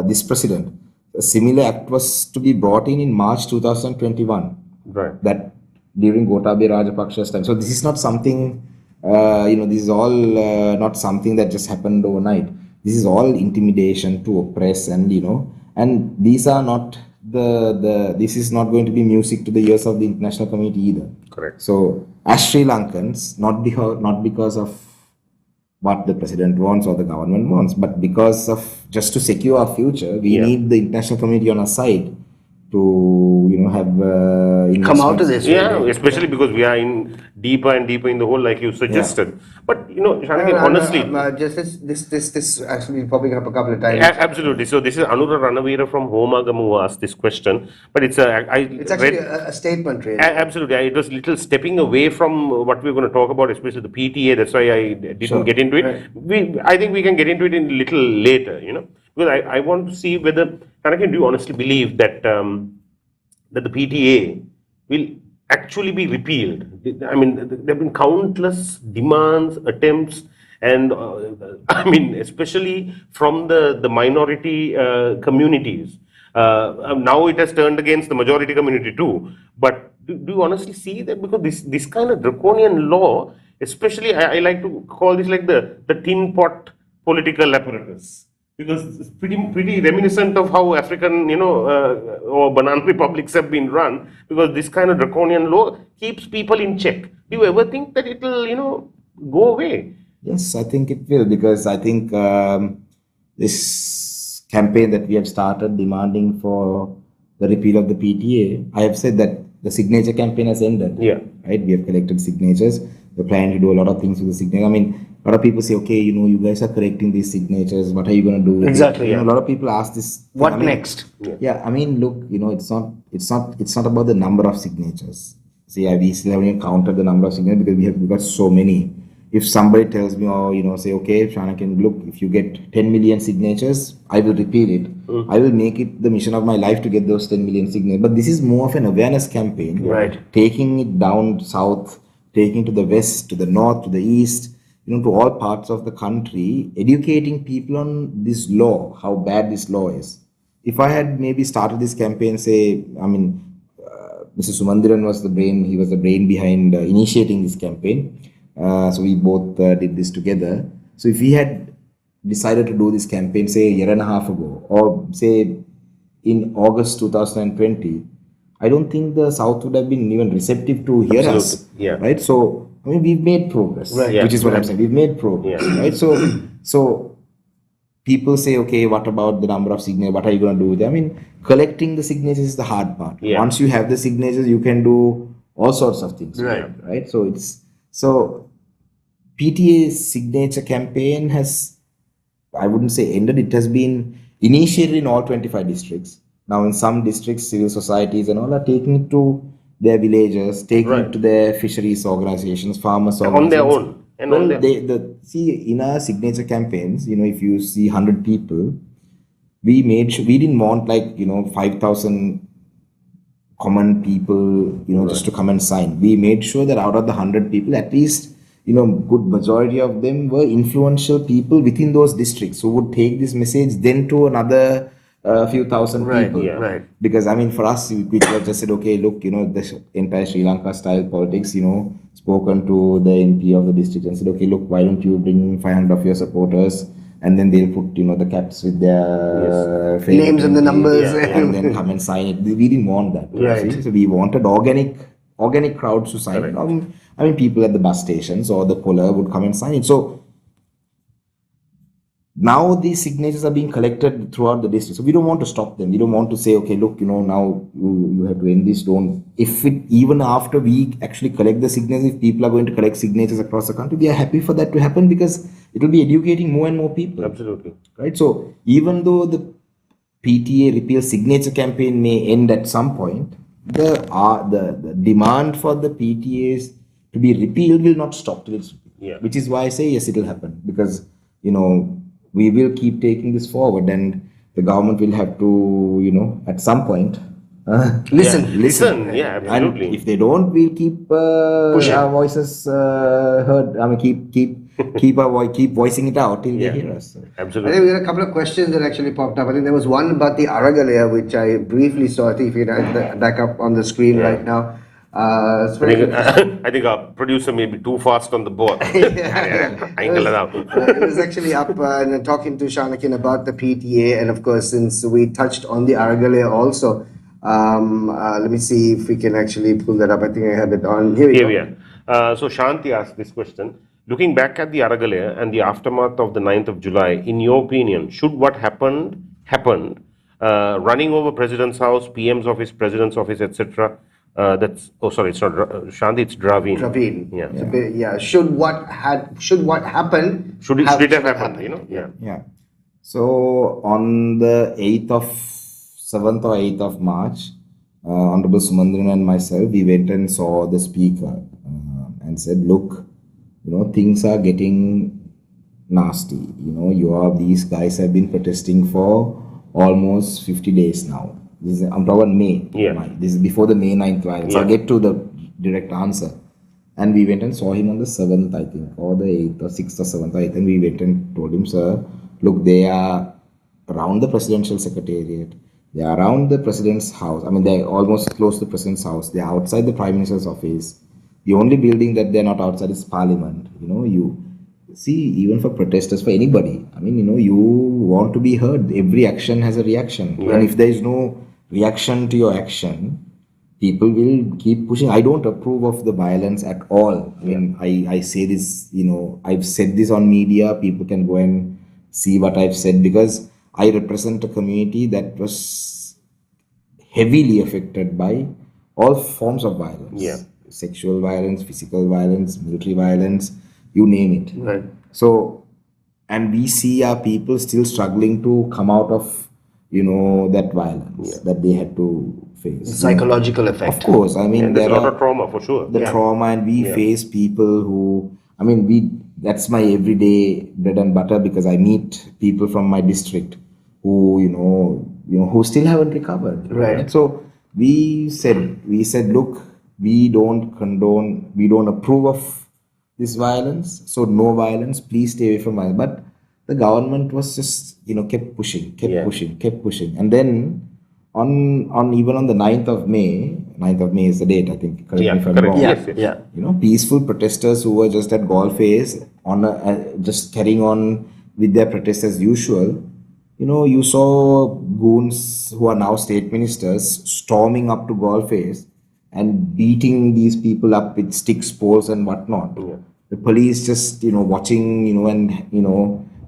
this President. A similar act was to be brought in March 2021. Right. That during Gotabaya Rajapaksa's time. So this is not something, this is all not something that just happened overnight. This is all intimidation to oppress and, and these are not this is not going to be music to the ears of the international community either. Correct. So as Sri Lankans, not because of what the president wants or the government wants, but because of just to secure our future, we need the international community on our side to have come out of this. Especially because we are in deeper and deeper in the hole, like you suggested. But Shanakiyan, honestly, this actually popping up a couple of times. Absolutely. So this is Anura Ranavira from Homagam who asked this question, but it's actually a statement, really. Absolutely, it was little stepping away from what we're going to talk about, especially the PTA. That's why I didn't get into it. Right. I think we can get into it in a little later. Because I want to see whether, Shanakiyan, do you honestly believe that that the PTA will actually be repealed? There have been countless demands, attempts, and especially from the minority communities. Now it has turned against the majority community too. But do you honestly see that? Because this kind of draconian law, especially I like to call this like the tin pot political apparatus. Because it's pretty reminiscent of how African, or banana republics have been run. Because this kind of draconian law keeps people in check. Do you ever think that it will, go away? Yes, I think it will, because I think this campaign that we have started demanding for the repeal of the PTA, I have said that the signature campaign has ended. Yeah. Right? We have collected signatures. We're planning to do a lot of things with the signature. I mean, a lot of people say, okay, you guys are correcting these signatures. What are you going to do with Exactly. it? A lot of people ask this. What next? Yeah, I mean, look, it's not about the number of signatures. See, we still haven't even counted the number of signatures because we've got so many. If somebody tells me, or say, okay, Shanakiyan, look, if you get 10 million signatures, I will repeal it. I will make it the mission of my life to get those 10 million signatures. But this is more of an awareness campaign. Right. Taking it down south, taking to the west, to the north, to the east, to all parts of the country, educating people on this law, how bad this law is. If I had maybe started this campaign, say, Mr. Sumandiran was the brain, he was the brain behind initiating this campaign. So we both did this together. So if we had decided to do this campaign, say, a year and a half ago, or say in August 2020, I don't think the South would have been even receptive to hear us. Yeah. Right? So, we've made progress, Right. which is what I'm saying. We've made progress, right? So people say, okay, what about the number of signatures? What are you going to do with it? Collecting the signatures is the hard part. Yeah. Once you have the signatures, you can do all sorts of things. Right? So PTA's signature campaign has, I wouldn't say ended, it has been initiated in all 25 districts. Now in some districts, civil societies and all are taking it to their villages, taking it to their fisheries organizations, farmers organizations. On their own. And see, in our signature campaigns, if you see 100 people, we made sure, we didn't want 5,000 common people, just to come and sign. We made sure that out of the 100 people, at least, good majority of them were influential people within those districts who would take this message then to another few thousand people. Yeah. Right. Because, for us, we just said, okay, look, this entire Sri Lanka style politics, spoken to the MP of the district and said, okay, look, why don't you bring 500 of your supporters? And then they'll put, the caps with their names and the numbers. And then come and sign it. We didn't want that. Right. So we wanted organic crowds to sign it. People at the bus stations or the polar would come and sign it. So now these signatures are being collected throughout the district. So we don't want to stop them. We don't want to say, okay, look, now you have to end this. Even after we actually collect the signatures, if people are going to collect signatures across the country, we are happy for that to happen because it will be educating more and more people. Absolutely. Right. So even though the PTA repeal signature campaign may end at some point, the demand for the PTAs to be repealed will not stop till it's repealed. Yeah. Which is why I say yes, it will happen because we will keep taking this forward, and the government will have to at some point listen. Yeah, absolutely. And if they don't, we'll keep our voices heard. Keep voicing it out till they hear us. Absolutely. I think we had a couple of questions that actually popped up. I think there was one about the Aragalaya, which I briefly saw. I think if you can add that back up on the screen right now. I think our producer may be too fast on the board. It was actually up and talking to Shanakiyan about the PTA, and of course, since we touched on the Aragalaya also, let me see if we can actually pull that up. I think I have it on. Here we are. So Shanti asked this question. Looking back at the Aragalaya and the aftermath of the 9th of July, in your opinion, should what happened, running over President's house, PM's office, President's office, etc., it's not Shanti, it's Draveen. Yeah. Should what happen? Should it have happened? Yeah. So on the 7th or 8th of March, Honorable Sumandiran and myself, we went and saw the speaker and said, look, things are getting nasty. These guys have been protesting for almost 50 days now. I'm talking about May. Yeah. This is before the May 9th violence. I'll get to the direct answer. And we went and saw him on the 7th, I think, or the 8th or 6th or 7th. I think we went and told him, sir, look, they are around the presidential secretariat. They're around the president's house. I mean, they're almost close to the president's house. They're outside the prime minister's office. The only building that they're not outside is parliament. You see, even for protesters, for anybody, I mean, you want to be heard. Every action has a reaction. Right. And if there is no reaction to your action, people will keep pushing. I don't approve of the violence at all. I mean, I say this, I've said this on media. People can go and see what I've said, because I represent a community that was heavily affected by all forms of violence. Yeah. Sexual violence, physical violence, military violence, you name it. Right. So, and we see our people still struggling to come out of, that violence that they had to face. Psychological effect. Of course, I mean, There's there a lot are of trauma for sure. the trauma, and we face people who, I mean, that's my everyday bread and butter, because I meet people from my district who, who still haven't recovered. Right. So we said, look, we don't condone, we don't approve of this violence. So no violence, please stay away from violence. But the government was just, kept pushing. And then even on the 9th of May is the date, I think. Correct me if I'm wrong. Yeah. Peaceful protesters who were just at Golface just carrying on with their protests as usual. You saw goons who are now state ministers storming up to Golface and beating these people up with sticks, poles, and whatnot. Yeah. The police just, watching, and,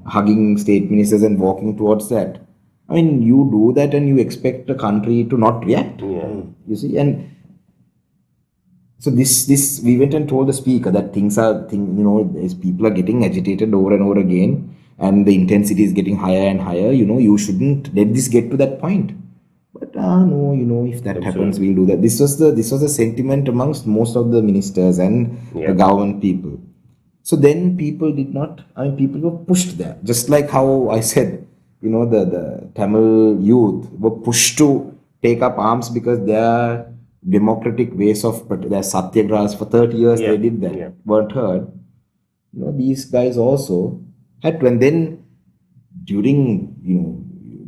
hugging state ministers and walking towards that. I mean, you do that and you expect the country to not react. Yeah. You see, and so this we went and told the speaker that as people are getting agitated over and over again, and the intensity is getting higher and higher. You shouldn't let this get to that point. But no, if that happens, we'll do that. This was the sentiment amongst most of the ministers and the government people. So then people were pushed there, just like how I said. The Tamil youth were pushed to take up arms because their democratic ways of their satyagrahas for 30 years they did that weren't heard. These guys also had to, and then during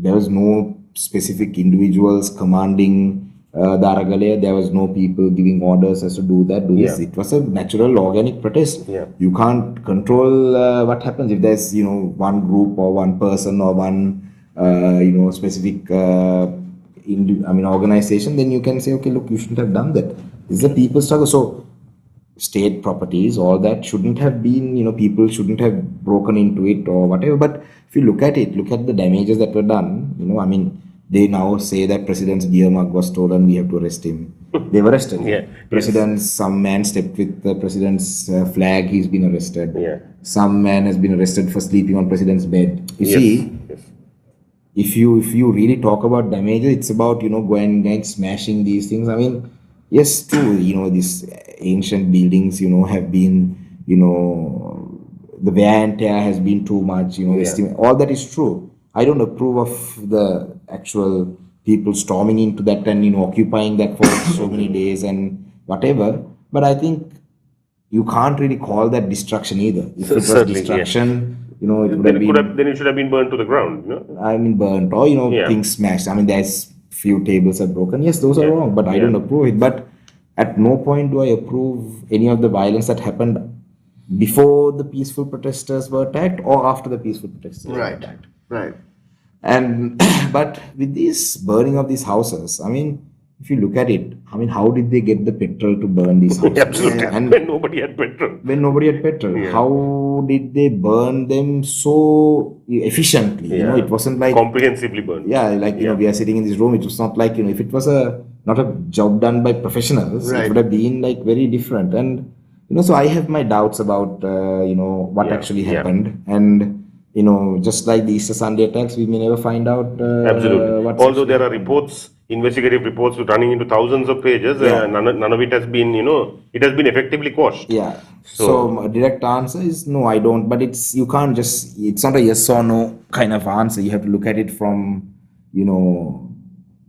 there was no specific individuals commanding the Aragalaya. There was no people giving orders as to do this. It was a natural organic protest. You can't control what happens if there's one group or one person or one specific organization. Then you can say, okay, look, you shouldn't have done that. This is a people struggle. So state properties, all that shouldn't have been, people shouldn't have broken into it or whatever. But if you look at the damages that were done, they now say that president's beer mug was stolen, we have to arrest him. They were arrested. Some man stepped with the president's flag, he's been arrested. Some man has been arrested for sleeping on president's bed. You see, if you really talk about damages, it's about, going and smashing these things. I mean, yes, true, these ancient buildings, have been, the wear and tear has been too much, all that is true. I don't approve of the actual people storming into that and occupying that for so many days and whatever. But I think you can't really call that destruction either. If it was destruction, it would have been. Then it should have been burned to the ground. I mean, burnt or things smashed. I mean, there's few tables are broken. Yes, those are wrong, but I don't approve it. But at no point do I approve any of the violence that happened before the peaceful protesters were attacked or after the peaceful protesters were attacked. Right. And but with this burning of these houses, I mean, if you look at it, I mean, how did they get the petrol to burn these houses? Absolutely. And when nobody had petrol. How did they burn them so efficiently? It wasn't like comprehensively burned. We are sitting in this room. It was not like if it was not a job done by professionals, it would have been like very different. And so I have my doubts about what actually happened. And just like the Easter Sunday attacks, we may never find out. Absolutely. Although there are reports, investigative reports running into thousands of pages, none of it has been, it has been effectively quashed. Yeah. So direct answer is no, I don't. But it's not a yes or no kind of answer. You have to look at it from,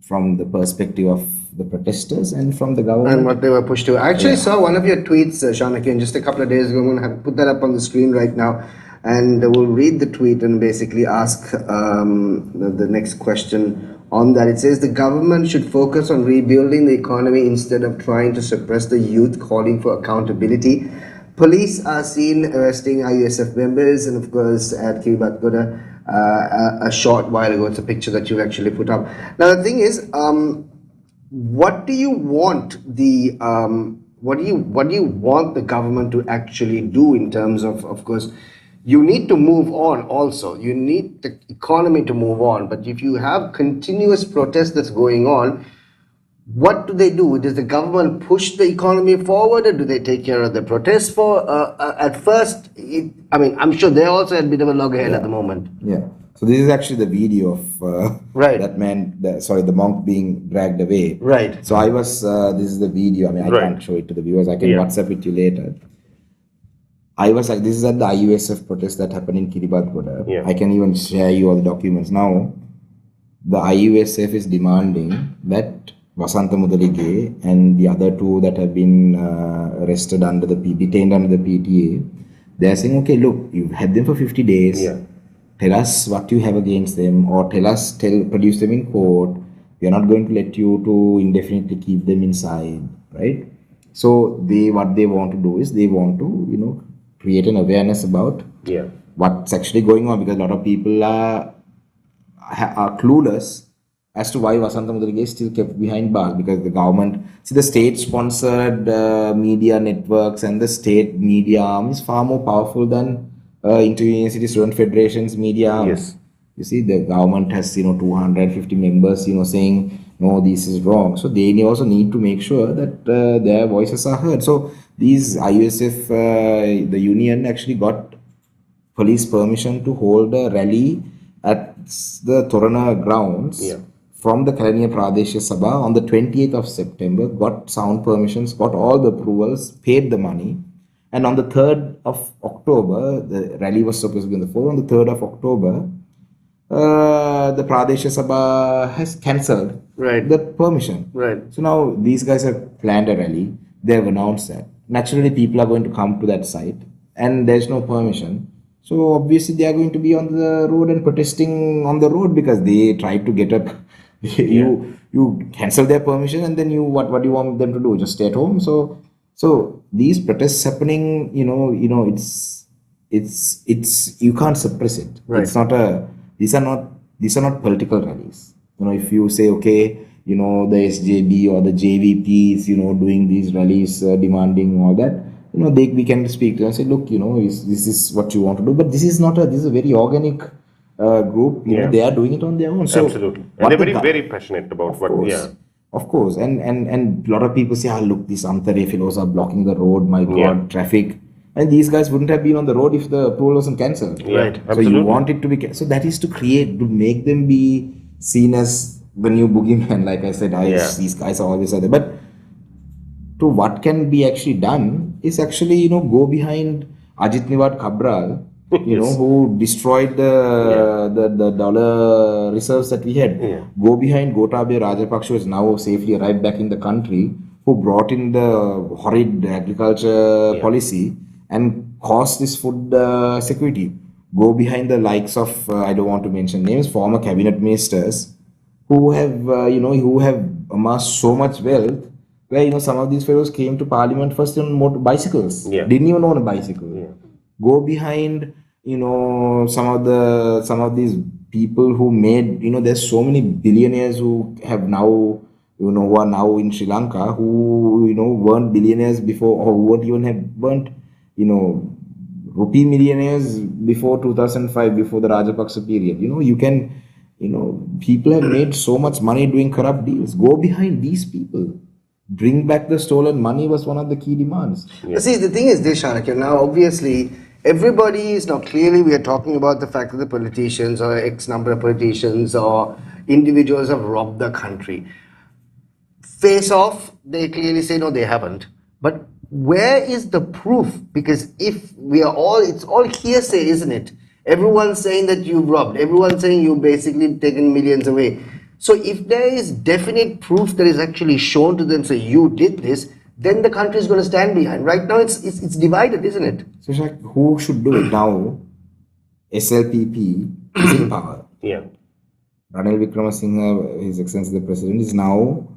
from the perspective of the protesters and from the government. And what they were pushed to. I actually saw one of your tweets, Shanakiyan, just a couple of days ago. I'm going to put that up on the screen right now. And we'll read the tweet and basically ask the next question on that. It says the government should focus on rebuilding the economy instead of trying to suppress the youth, calling for accountability. Police are seen arresting IUSF members, and of course, at Kiribati, a short while ago, it's a picture that you've actually put up. Now, the thing is, what do you want what do you want the government to actually do in terms of course, you need to move on also. You need the economy to move on. But if you have continuous protest that's going on, what do they do? Does the government push the economy forward, or do they take care of the protests at first? I'm sure they're also at a bit of a loggerhead at the moment. Yeah. So this is actually the video of Right. that man, the monk being dragged away. Right. So this is the video. I can't show it to the viewers. I can WhatsApp it to you later. This is at the IUSF protest that happened in Kiribati. Yeah. I can even share you all the documents. Now, the IUSF is demanding that Vasantha Mudalige and the other two that have been detained under the PTA, they are saying, okay, look, you've had them for 50 days. Yeah. Tell us what you have against them, or produce them in court. We are not going to let you to indefinitely keep them inside, right? So what they want to do is they want to, create an awareness about what's actually going on, because a lot of people are clueless as to why Vasantha Mudalige is still kept behind bars, because the government, the state-sponsored media networks and the state media arm is far more powerful than Inter-University Student Federation's media arm. Yes. You see, the government has 250 members, saying no, this is wrong. So they also need to make sure that their voices are heard. So these IUSF, the union actually got police permission to hold a rally at the Torana grounds from the Kalaniya Pradeshiya Sabha on the 28th of September, got sound permissions, got all the approvals, paid the money. And on the 3rd of October, the rally was supposed to be on the 4th. On the 3rd of October, the Pradeshiya Sabha has cancelled the permission. Right. So now these guys have planned a rally. They have announced that. Naturally, people are going to come to that site, and there's no permission. So obviously, they are going to be on the road and protesting on the road, because they tried to get up. You cancel their permission, and then what do you want them to do? Just stay at home. So these protests happening, it's you can't suppress it. Right. It's not these are not political rallies. If you say, okay, the SJB or the JVP is, doing these rallies, demanding all that, we can speak to them and say, look, this is what you want to do, but this is a very organic group. They are doing it on their own. So absolutely, and they're very passionate about Of course, and a lot of people say, look, these Antare fellows are blocking the road, my God, traffic. And these guys wouldn't have been on the road if the approval wasn't cancelled. Right. So Absolutely. you want it to be, so that is to make them be seen as the new boogeyman. Like I said, these guys are always there. But to what can be actually done is actually, go behind Ajit Niwad Cabral, who destroyed the dollar reserves that we had. Yeah. Go behind Gotabaya Rajapaksa, who is now safely arrived back in the country, who brought in the horrid agriculture policy and caused this food security. Go behind the likes of, I don't want to mention names, former cabinet ministers who have, amassed so much wealth, where, some of these fellows came to parliament first on bicycles. Yeah. Didn't even own a bicycle. Yeah. Go behind, some of these people who made, there's so many billionaires who have now, who are now in Sri Lanka, who, weren't billionaires before, or weren't rupee millionaires before 2005, before the Rajapaksa period. People have made so much money doing corrupt deals. Go behind these people. Bring back the stolen money was one of the key demands. Yeah. See, the thing is this, Shanakiyan, now obviously everybody is now, clearly we are talking about the fact that the politicians or X number of politicians or individuals have robbed the country. Face off, they clearly say no, they haven't. But where is the proof? Because if it's all hearsay, isn't it? Everyone's saying that you've robbed. Everyone's saying you've basically taken millions away. So if there is definite proof that is actually shown to them, so you did this, then the country is going to stand behind. Right now it's divided, isn't it? So Shaq, who should do it now? SLPP is in power. Yeah. Ranil Wickremesinghe, His Excellency the President, is now,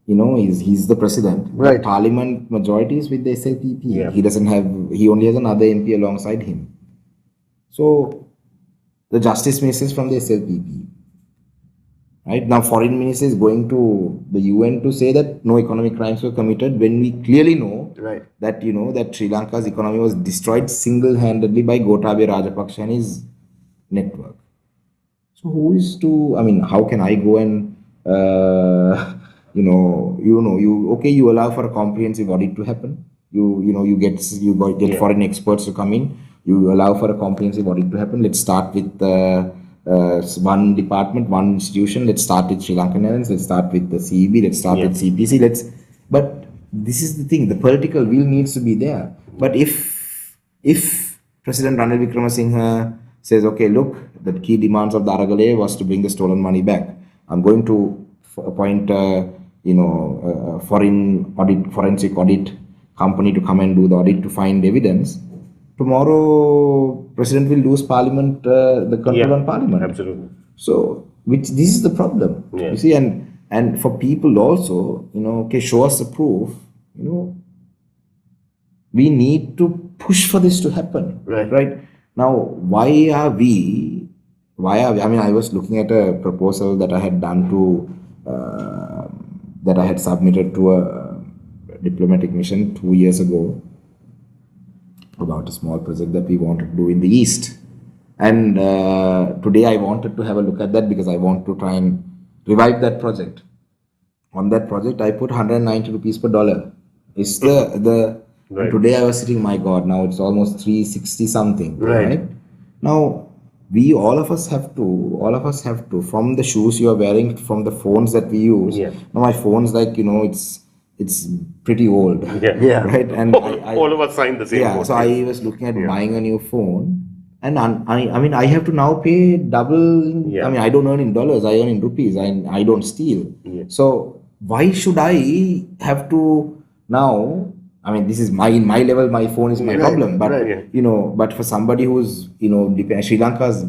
he's the president. Right. The parliament majority is with the SLPP. Yeah. He only has another MP alongside him. So the Justice Minister is from the SLPP. Right now, Foreign Minister is going to the UN to say that no economic crimes were committed, when we clearly know Right. that that Sri Lanka's economy was destroyed single-handedly by Gotabaya Rajapaksa and his network. So who is to? I mean, how can I go and you allow for a comprehensive audit to happen. You get foreign experts to come in. You allow for a comprehensive audit to happen. Let's start with one department, one institution. Let's start with Sri Lankan Airlines. Let's start with the CEB. Let's start with CPC. But this is the thing. The political will needs to be there. But if President Ranil Wickremesinghe says, okay, look, the key demands of the Aragale was to bring the stolen money back. I'm going to appoint a forensic audit company to come and do the audit to find evidence. Tomorrow, President will lose Parliament, the control on Parliament. Absolutely. So, this is the problem. Yeah. You see, and for people also, show us the proof. We need to push for this to happen. Right. Now, why are we? I mean, I was looking at a proposal that I had done that I had submitted to a diplomatic mission 2 years ago about a small project that we wanted to do in the East. And today I wanted to have a look at that because I want to try and revive that project. On that project, I put 190 rupees per dollar. It's Right. Today I was sitting, my God, now it's almost 360 something. Right. Now, all of us have to, from the shoes you are wearing, from the phones that we use. Yeah. Now my phone's like, it's pretty old. Yeah. Right. And all of us signed the same. yeah. vote. So I was looking at buying a new phone, and I have to now pay double. Yeah. I mean, I don't earn in dollars, I earn in rupees. I don't steal. Yeah. So why should I have to now? I mean, this is my level. My phone is my problem. But but for somebody who's Sri Lanka's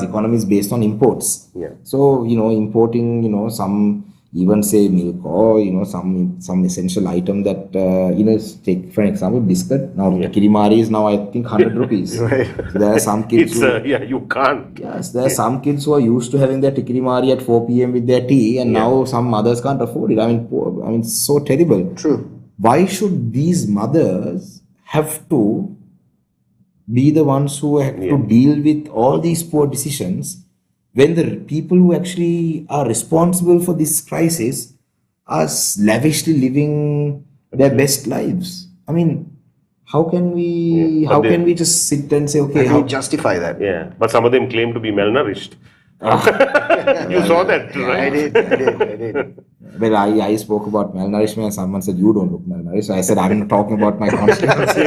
economy is based on imports. Yeah. So importing some, even say milk or some essential item that take for example biscuit. Now Kirimari is now I think 100 rupees. Right. So there are some kids. You can't. Yes, there are some kids who are used to having their Tikirimari at 4 p.m. with their tea, and now some mothers can't afford it. I mean, it's so terrible. True. Why should these mothers have to be the ones who have to deal with all these poor decisions when the people who actually are responsible for this crisis are lavishly living their best lives? I mean, how can we just sit and say, okay, How do you justify that? Yeah, but some of them claim to be malnourished. You saw that, right? I did. Well, I spoke about malnourishment and someone said, you don't look malnourished. So I said, I'm not talking about my constituency.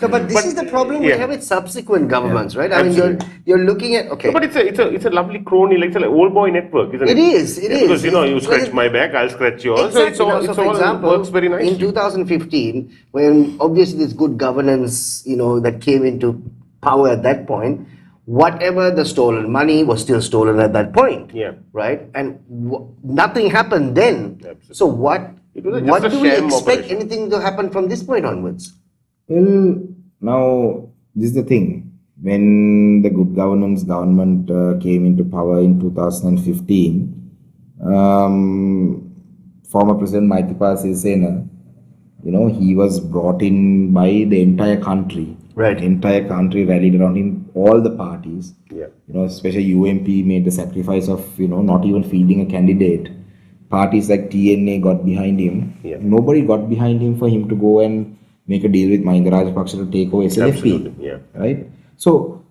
No, but this is the problem we have with subsequent governments, right? I mean, Absolutely. you're looking at No, but it's a lovely crony, like it's like old boy network, isn't it? It is. Because you scratch my back, I'll scratch yours. Exactly. So For example, works very nicely. in 2015, when obviously this good governance, that came into power at that point, whatever the stolen money was still stolen at that point. Yeah. Right? And nothing happened then. Absolutely. So what It was just what a do we sham expect operation. anything to happen from this point onwards? Well, now, this is the thing. When the good governance government came into power in 2015, former President Maithripala Sirisena, he was brought in by the entire country. Right. The entire country rallied around him, all the parties. Yeah. Especially UMP made the sacrifice of, not even fielding a candidate. Parties like TNA got behind him. Yeah. Nobody got behind him for him to go and make a deal with Mahinda Rajapaksa to take over SLFP. Absolutely, yeah. Right? So,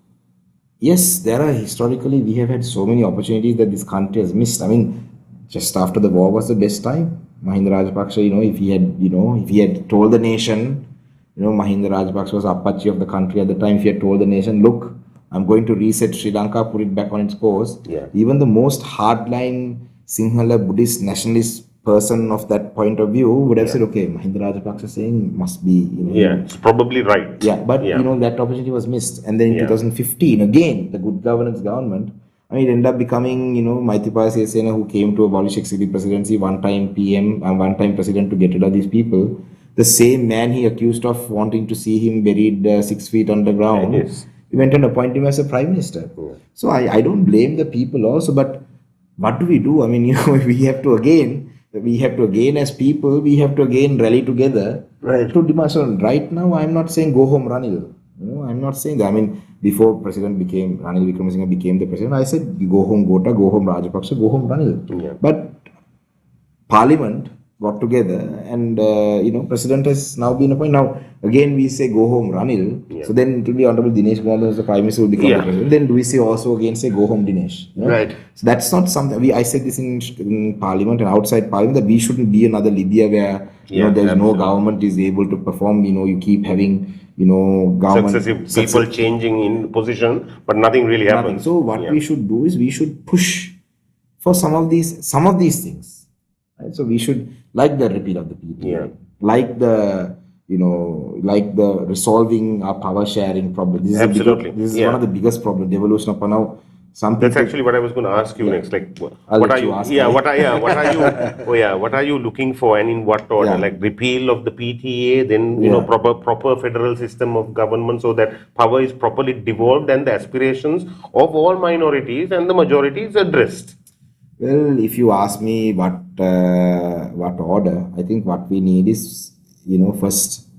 yes, historically, we have had so many opportunities that this country has missed. I mean, just after the war was the best time. Mahinda Rajapaksa, if he had told the nation, Mahinda Rajapaksa was Apache of the country at the time, if he had told the nation, look, I'm going to reset Sri Lanka, put it back on its course. Yeah. Even the most hardline Sinhala Buddhist nationalist person of that point of view would have said, okay, Mahinda Rajapaksa saying must be, it's probably right. Yeah, but that opportunity was missed. And then in 2015, again, the good governance government, I mean, it ended up becoming, Maithripala Sirisena, who came to abolish executive presidency, one-time PM and one-time president to get rid of these people. The same man he accused of wanting to see him buried 6 feet underground, Yes. he went and appointed him as a prime minister. So I don't blame the people also, but what do we do? I mean, we have to again as people, we have to again rally together to demand. So right now, I'm not saying go home Ranil. I'm not saying that. I mean, before Ranil Wickremesinghe became the president, I said go home Gota, go home Rajapaksa, go home Ranil. Yeah. But Parliament got together, and president has now been appointed. Now again we say go home Ranil. Yeah. So then it will be Honorable Dinesh Kumar as the prime minister will become the president. Then do we say also again say go home Dinesh? Right. So that's not something. I said this in Parliament and outside Parliament that we shouldn't be another Libya where there's no government is able to perform. You keep having government successive people changing in position, but nothing really happens. So what we should do is we should push for some of these things. Right? So we should, like the repeal of the PTA, like the resolving our power sharing problem. This Absolutely. This is one of the biggest problems. The evolution of now. That's actually what I was going to ask you next. Like, what are you? What are you looking for, and in what order? Like repeal of the PTA, then proper federal system of government, so that power is properly devolved and the aspirations of all minorities and the majorities addressed. Well, if you ask me what order, I think what we need is, first,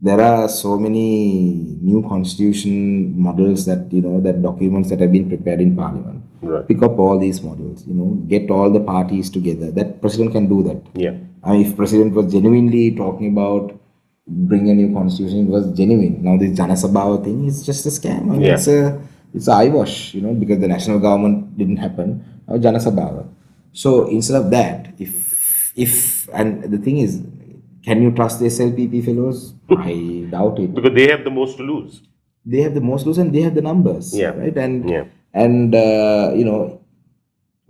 there are so many new constitution models that, that documents that have been prepared in Parliament. Right. Pick up all these models, get all the parties together. That president can do that. Yeah. I mean, if president was genuinely talking about bring a new constitution, it was genuine. Now this Jana Sabha thing is just a scam. I mean, it's a eyewash, because the national government didn't happen. Now Jana Sabha. So instead of that, if and the thing is, can you trust the SLPP fellows? I doubt it. Because they have the most to lose. They have the most to lose, and they have the numbers. Yeah. Right. And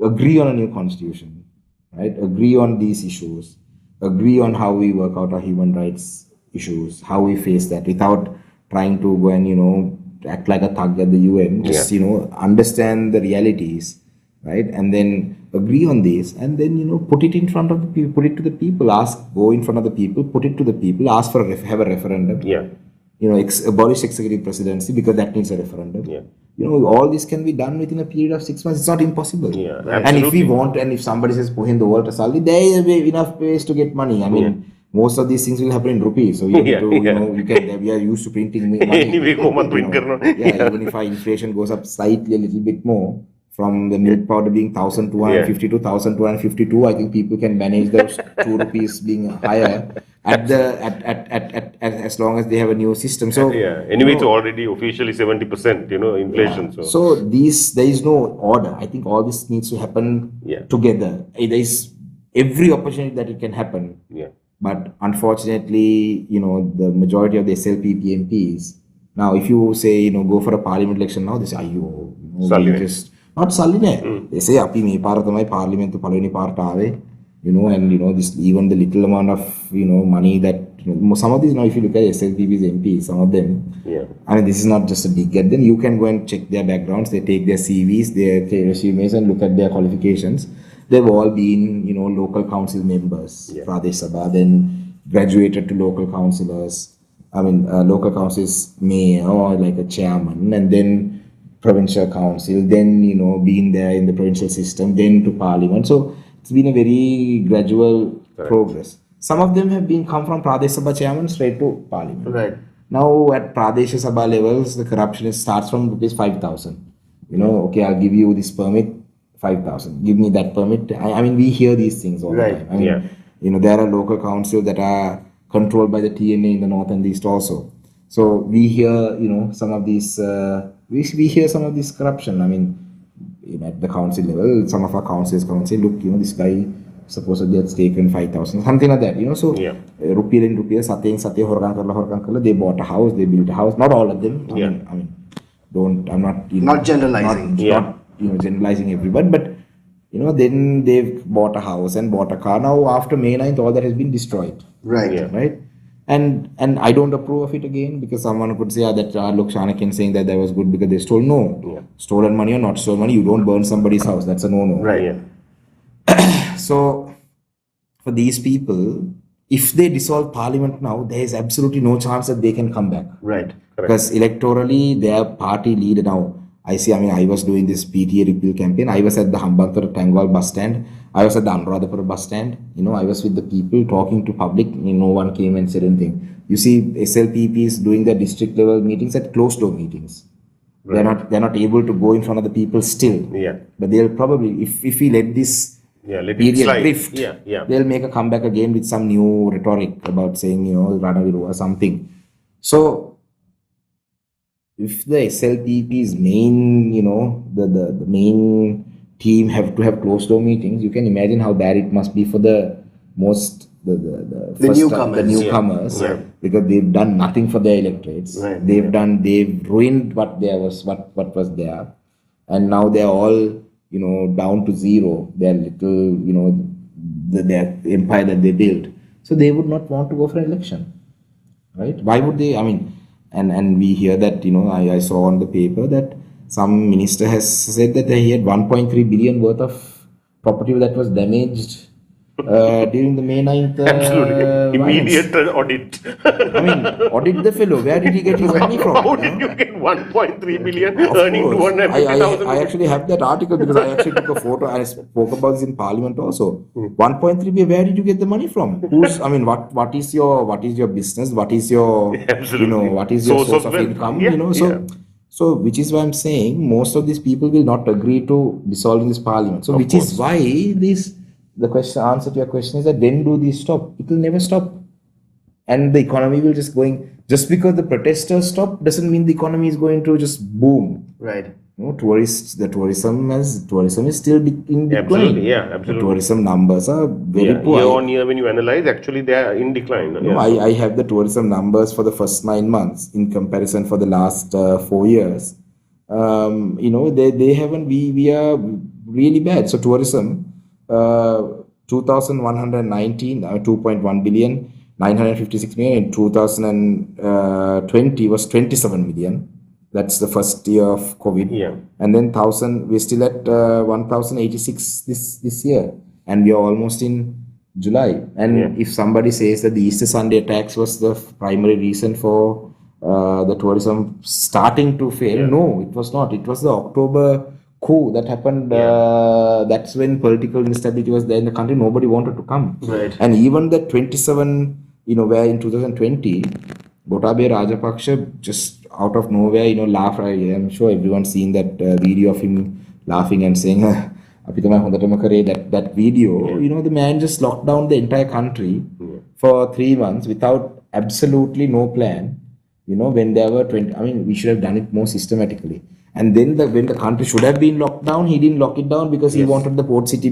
agree on a new constitution. Right. Agree on these issues. Agree on how we work out our human rights issues. How we face that without trying to go and act like a thug at the UN. Just understand the realities. Right. And then agree on this, and then put it in front of the people, put it to the people, go in front of the people, put it to the people, ask for have a referendum. Yeah. Abolish executive presidency because that needs a referendum. Yeah. All this can be done within a period of 6 months. It's not impossible. Yeah, and if we want, and if somebody says puhin the world to salary, there are enough ways to get money. I mean, most of these things will happen in rupees, so you we are used to printing money. Anyway, even if our inflation goes up slightly a little bit more, from the milk powder being 1,250 to 1,252, I think people can manage those 2 rupees being higher at as long as they have a new system. So anyway, it's already officially 70%, inflation. So there is no order. I think all this needs to happen together. There is every opportunity that it can happen. Yeah. But unfortunately, the majority of the SLPP MPs now, if you say go for a parliament election now, they say not Saline. They say api me paratamai parliament to palani partave, and this even the little amount of money that some of these now, if you look at SLPP's MPs, some of them, I mean, this is not just a dig at them. You can go and check their backgrounds. They take their CVs, their resumes, and look at their qualifications. They've all been local council members, Pradesh Sabha, then graduated to local councillors. I mean, local councils mayor or like a chairman, and then provincial council, then being there in the provincial system, then to parliament. So it's been a very gradual progress. Some of them have come from Pradesh Sabha chairman straight to parliament. Right. Now at Pradesh Sabha levels, the corruption starts from rupees 5,000. Okay, I'll give you this permit, 5,000. Give me that permit. I mean, we hear these things all the time. I mean, there are local councils that are controlled by the TNA in the north and east also. So we hear, some of these. We hear some of this corruption. I mean, at the council level, some of our councils come and say, look, this guy supposedly has taken 5,000, something like that, So, rupiah in rupiah, satya horkan karla, they bought a house, they built a house. Not all of them. I mean, I'm not, not generalizing. Not generalizing everybody, but, then they've bought a house and bought a car. Now, after May 9th, all that has been destroyed. Right. Right? And I don't approve of it again, because someone could say, look, Shanakiyan saying that was good because they stole. No, stolen money or not stolen money, you don't burn somebody's house. That's a no. Right. Yeah. So for these people, if they dissolve parliament now, there is absolutely no chance that they can come back. Right. Because electorally, their party leader now, I was doing this PTA repeal campaign. I was at the Hambantota Tangwal bus stand. I was at the Anuradhapura bus stand. I was with the people talking to public. No one came and said anything. You see, SLPPs doing their district level meetings at closed door meetings. Right. They're not able to go in front of the people still. Yeah. But they'll probably, if we let this let period it slide. drift, they'll make a comeback again with some new rhetoric about saying, Ranaviru or something. So if the SLPP's main, the main team have to have closed door meetings, you can imagine how bad it must be for the newcomers, because they've done nothing for their electorates. Right. They've ruined what was there, and now they're all down to zero. Their little their empire that they built. So they would not want to go for an election, right? Why would they? I mean. And we hear that, I saw on the paper that some minister has said that he had 1.3 billion worth of property that was damaged during the May 9th. Absolutely. Immediate audit. Audit the fellow. Where did he get his money from? How did you get 1.3 billion earning 250,000? I actually have that article because I actually took a photo and I spoke about this in Parliament also. 1.3 billion, where did you get the money from? What is your business? What is your what is your source of income? So which is why I'm saying most of these people will not agree to dissolving this Parliament. So which is why answer to your question is that when do these stop? It will never stop. And the economy will just because the protesters stop doesn't mean the economy is going to just boom. Right. Tourism is still in decline. Absolutely, absolutely. The tourism numbers are very poor. Year on year, when you analyze, actually they are in decline. I have the tourism numbers for the first 9 months in comparison for the last 4 years. They haven't. We are really bad. So tourism. 2,119, 2.1 billion, 956 million. In 2020 was 27 million. That's the first year of COVID. Yeah. And then we're still at 1,086 this year. And we are almost in July. And if somebody says that the Easter Sunday attacks was the primary reason for the tourism starting to fail, no, it was not. It was the October coup that happened. That's when political instability was there in the country. Nobody wanted to come. Right. And even the 27, where in 2020, Gotabaya Rajapaksa just out of nowhere, laughed. I'm sure everyone's seen that video of him laughing and saying, that video, the man just locked down the entire country for 3 months without absolutely no plan. When there were 20, we should have done it more systematically. And then when the country should have been locked down, he didn't lock it down because he wanted the Port City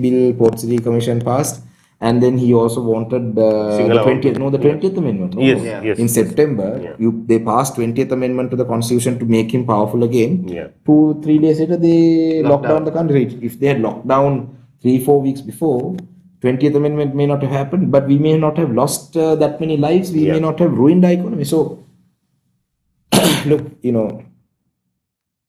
Commission passed. And then he also wanted the 20th Amendment. Yes. In September, they passed 20th Amendment to the Constitution to make him powerful again. 2-3 days later, they locked down the country. If they had locked down 3-4 weeks before, 20th Amendment may not have happened, but we may not have lost that many lives. We may not have ruined our economy. So, look,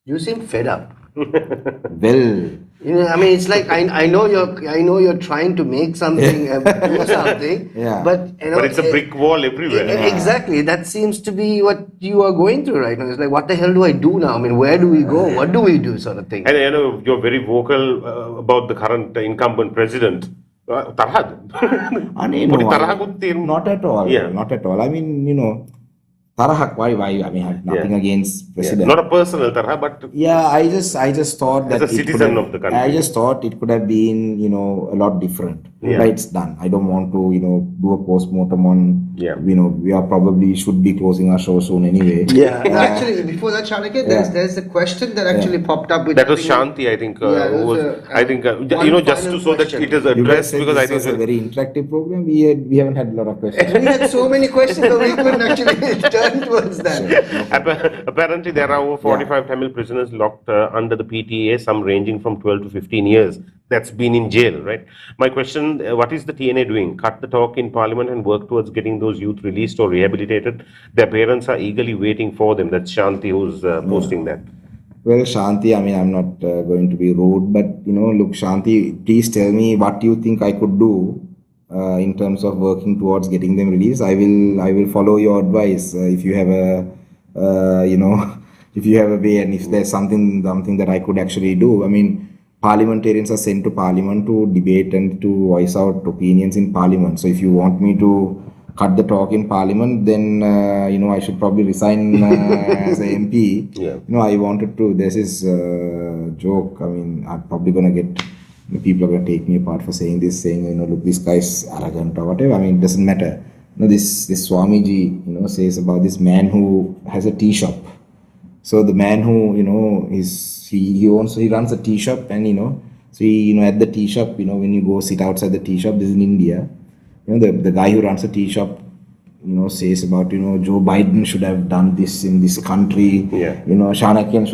You seem fed up. Well, it's like I know you're trying to make something, do something, but it's a brick wall everywhere. Exactly, that seems to be what you are going through right now. It's like, what the hell do I do now? Where do we go? What do we do, sort of thing? And you're very vocal about the current incumbent president. Tarhad. Not at all. Not at all. Tarahak, why? I have nothing against president. Not a personal tarah, but I just thought that as a citizen of the country. I just thought it could have been, a lot different. But it's done. I don't want to, do a post-mortem on, we are probably should be closing our show soon anyway. Actually, before that, Shanakiyan, there's a question that actually popped up. That was Shanti, I think. Just to so that it is addressed, because I think it's a very interactive program. We haven't had a lot of questions. We had so many questions that we couldn't actually turn stand towards that. Apparently, there are over 45 Tamil prisoners locked under the PTA, some ranging from 12 to 15 years. That's been in jail, right? My question, what is the TNA doing? Cut the talk in Parliament and work towards getting those youth released or rehabilitated? Their parents are eagerly waiting for them. That's Shanti who's posting that. Well, Shanti, I mean, I'm not going to be rude, but look, Shanti, please tell me what you think I could do in terms of working towards getting them released. I will follow your advice if you have a if you have a way, and if there's something that I could actually do. I mean, parliamentarians are sent to Parliament to debate and to voice out opinions in Parliament. So if you want me to cut the talk in Parliament, then I should probably resign as an MP. Yeah. I wanted to. This is a joke. I mean, I'm probably gonna get people are gonna take me apart for saying this, saying look, this guy's arrogant or whatever. I mean, it doesn't matter. This Swamiji says about this man who has a tea shop. So the man who he runs a tea shop, and so at the tea shop, when you go sit outside the tea shop, this is in India. The guy who runs a tea shop, says about, Joe Biden should have done this in this country. Yeah. Shanakiyan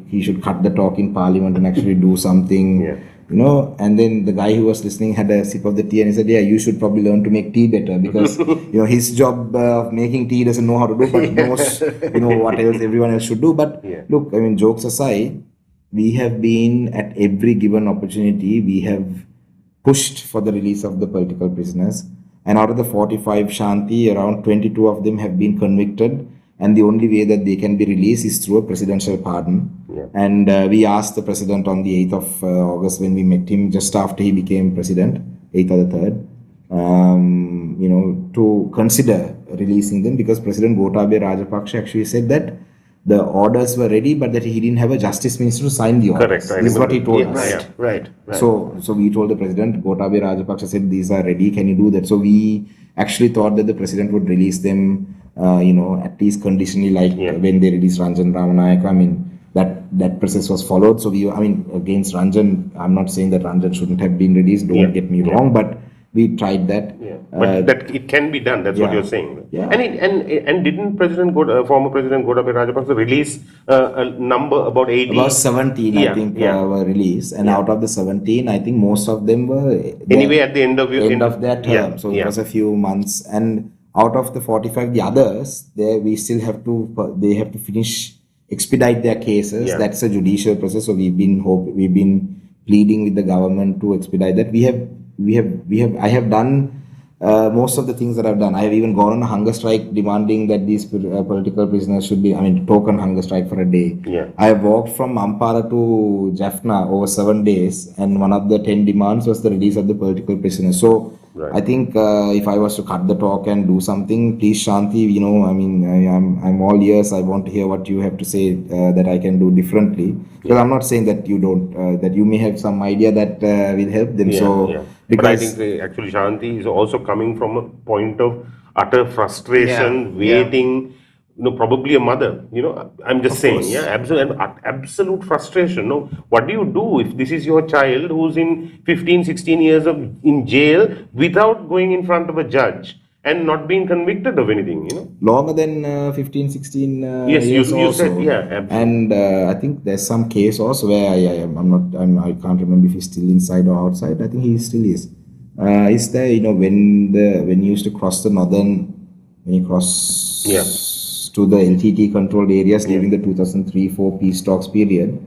he should cut the talk in Parliament and actually do something. Yeah. And then the guy who was listening had a sip of the tea and he said, yeah, you should probably learn to make tea better because, his job of making tea doesn't know how to do, but knows, what else everyone else should do. But look, I mean, jokes aside, we have been at every given opportunity, we have pushed for the release of the political prisoners. And out of the 45 Shanti, around 22 of them have been convicted. And the only way that they can be released is through a presidential pardon. Yeah. And we asked the president on the 8th of August when we met him, just after he became president, 8th or the 3rd, to consider releasing them, because President Gotabaya Rajapaksa actually said that the orders were ready, but that he didn't have a justice minister to sign the orders. Correct. This is what he told us. Yeah, right. So we told the president, Gotabaya Rajapaksa said, these are ready, can you do that? So we actually thought that the president would release them, at least conditionally, like when they released Ranjan Ramanayaka. I mean, that process was followed. So against Ranjan, I'm not saying that Ranjan shouldn't have been released, don't get me wrong, but we tried that. Yeah. But that it can be done. That's what you're saying. Yeah. And didn't former President Gotabaya Rajapaksa release a number about 80? About 17, I think, were released, and out of the 17, I think most of them were anyway at the end of their term. So it was a few months, and out of the 45, the others, they have to expedite their cases. Yeah. That's a judicial process. So we've been pleading with the government to expedite that. I have done most of the things that I've done. I have even gone on a hunger strike demanding that these political prisoners should be, token hunger strike for a day. Yeah. I have walked from Ampara to Jaffna over 7 days, and one of the 10 demands was the release of the political prisoners. So I think if I was to cut the talk and do something, please Shanti, I'm all ears. I want to hear what you have to say that I can do differently. Because I'm not saying that you don't, that you may have some idea that will help them. But I think actually Shanti is also coming from a point of utter frustration, waiting. Probably a mother, I'm just saying, absolute frustration. What do you do if this is your child who's in 15, 16 years in jail without going in front of a judge and not being convicted of anything, Longer than 15, 16 yes, years you also. said, absolutely. And I think there's some case also where I can't remember if he's still inside or outside. I think he still is. Is there, when you used to cross the northern, when you cross to the LTT controlled areas during the 2003-4 peace talks period,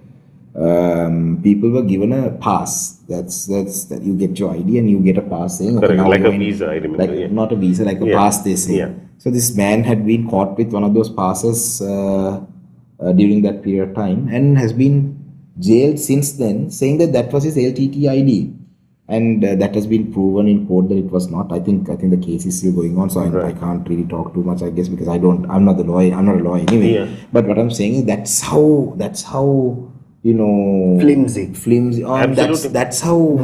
people were given a pass. That's that you get your ID and you get a pass saying, okay, like a visa, I remember. Not a visa, like a pass, they say. Yeah. So this man had been caught with one of those passes during that period of time and has been jailed since then, saying that was his LTT ID. And that has been proven in court that it was not. I think the case is still going on, so I can't really talk too much, I guess, because I'm not a lawyer anyway. Yeah. But what I'm saying is that's how flimsy. That's how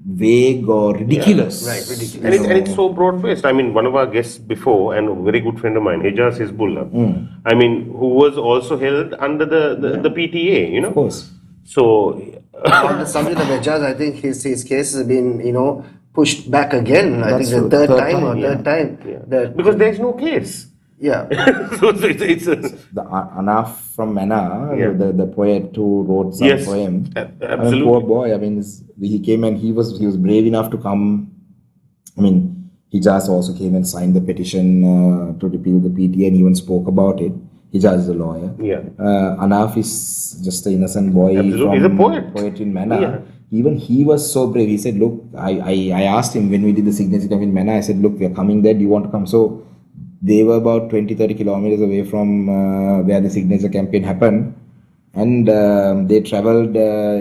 vague or ridiculous. Right, ridiculous. And it's so broad-based. One of our guests before, and a very good friend of mine, Hejaz Hizbullah, who was also held under the PTA, Of course. So... on the subject of Hejaz, I think his case has been, pushed back again. I think the third time. Because there's no case. Yeah. So it's The Anaf from Mana, Yeah. the poet who wrote some Yes, poem. absolutely. I mean, poor boy. I mean, he came and he was brave enough to come. I mean, Hijaz also came and signed the petition to repeal the PTA and even spoke about it. Hijaz is a lawyer. Yeah. Anaf is just an innocent boy Absolutely. He's a poet. in Mana. Yeah. Even he was so brave. He said, look, I asked him when we did the signature camp in Mana, I said, look, we are coming there. Do you want to come? So they were about 20-30 kilometers away from where the signature campaign happened. And they traveled,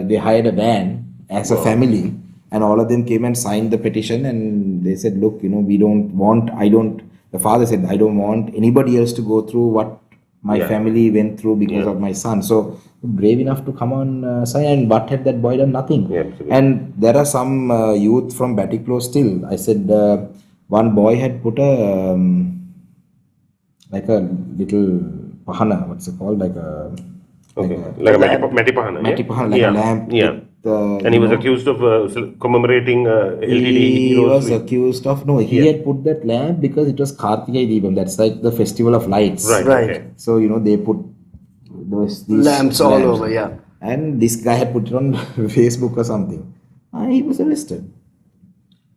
they hired a van as a family. And all of them came and signed the petition. And they said, look, the father said, I don't want anybody else to go through what my family went through because of my son. So brave enough to come on sign. And what had that boy done? Nothing. Yeah, absolutely. And there are some youth from Batiklo still. I said one boy had put a like a little pahana, what's it called? Like a Matipahana. Matipahana, like a lamp. Yeah. And he was accused of commemorating LTD He heroes. was accused of he had put that lamp because it was Kartikeya Deepam. That's like the festival of lights. Right. Okay. So they put these Lamps all over, yeah. And this guy had put it on Facebook or something. He was arrested.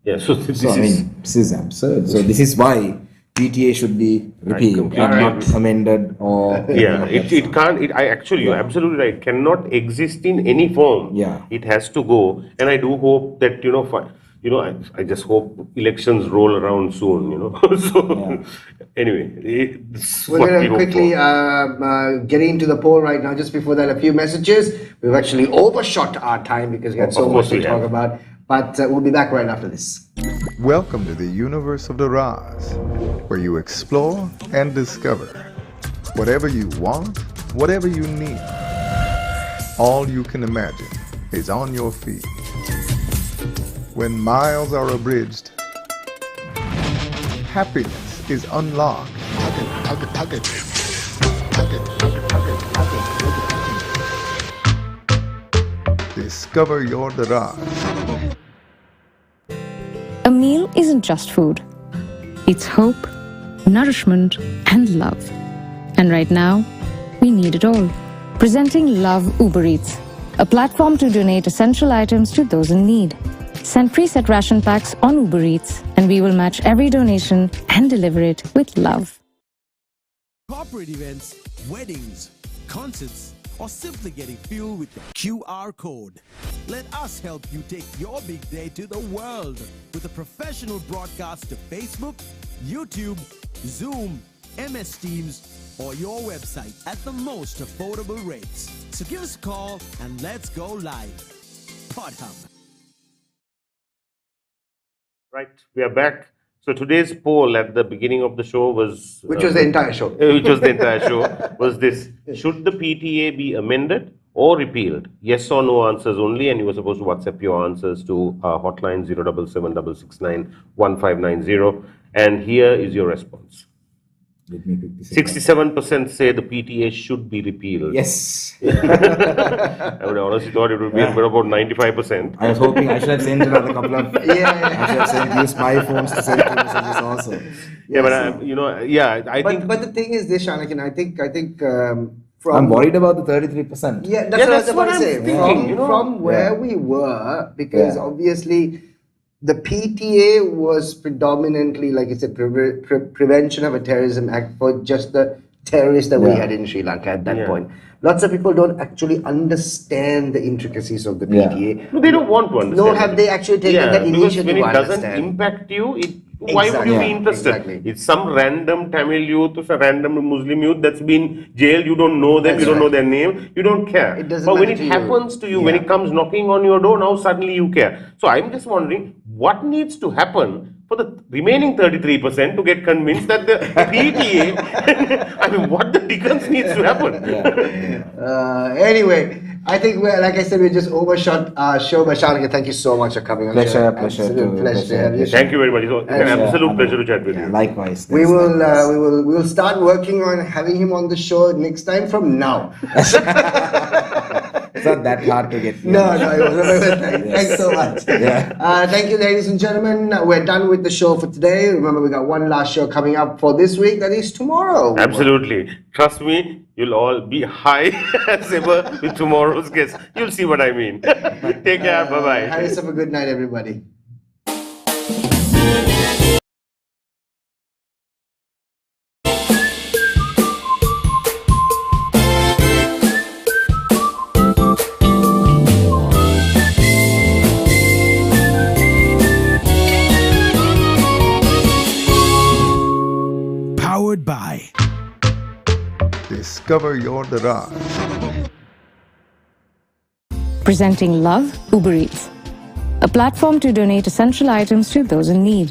Yeah. So This is absurd. So this is why PTA should be repealed and not amended or it can't. You're absolutely right. Cannot exist in any form. Yeah. It has to go. And I do hope that I just hope elections roll around soon. So anyway, We're going to quickly get into the poll right now. Just before that, a few messages. We've actually overshot our time because we had so much to talk about. But we'll be back right after this. Welcome to the universe of the Raz, where you explore and discover whatever you want, whatever you need. All you can imagine is on your feet. When miles are abridged, happiness is unlocked. Discover your Daraz. A meal isn't just food. It's hope, nourishment, and love. And right now, we need it all. Presenting Love Uber Eats, a platform to donate essential items to those in need. Send preset ration packs on Uber Eats, and we will match every donation and deliver it with love. Corporate events, weddings, concerts, or simply getting fuel with the QR code. Let us help you take your big day to the world with a professional broadcast to Facebook, YouTube, Zoom, MS Teams, or your website at the most affordable rates. So give us a call and let's go live. PodHub. Right, we are back. So today's poll at the beginning of the show was... Which was the entire show. Which was the entire show, was this. Should the PTA be amended or repealed? Yes or no answers only, and you were supposed to WhatsApp your answers to hotline 077-669-1590. And here is your response. Let me quickly say 67% say the PTA should be repealed. yes. I would honestly thought it would be about 95%. I was hoping I should have sent another couple of. I should have used my phones to send two messages also. Yeah, but I think. But the thing is, this Shanakiyan, I think I'm worried about the 33%. Yeah, that's what I was about to I'm say. thinking, From where we were, because obviously the PTA was predominantly, like I said, prevention of a terrorism act for just the terrorists that we had in Sri Lanka at that point. Lots of people don't actually understand the intricacies of the PTA. No, they don't want to understand. Nor have they actually taken that initiative when to it doesn't understand. impact you, why would you be interested? Exactly. It's some random Tamil youth or some random Muslim youth that's been jailed. You don't know them, you don't know their name, you don't care. It doesn't but when it matter to you. happens to you, when it comes knocking on your door, now suddenly you care. So I'm just wondering what needs to happen for the remaining 33% to get convinced that the PTA, I mean, what the dickens needs to happen? Anyway, I think, like I said, we just overshot our show. But Shanakiyan, thank you so much for coming on. Pleasure. Pleasure. Thank you very much. It's an absolute pleasure to chat with you. Likewise. We will start working on having him on the show next time from now. It's not that hard to get. No, it wasn't. Thanks so much. Yeah. Thank you, ladies and gentlemen. We're done with the show for today. Remember, we got one last show coming up for this week. That is tomorrow. Absolutely. Trust me, you'll all be high as ever with tomorrow's guest. You'll see what I mean. Take care. Bye-bye. Have yourself a good night, everybody. Powered by Discover your Daraz. Presenting Love Uber Eats, a platform to donate essential items to those in need.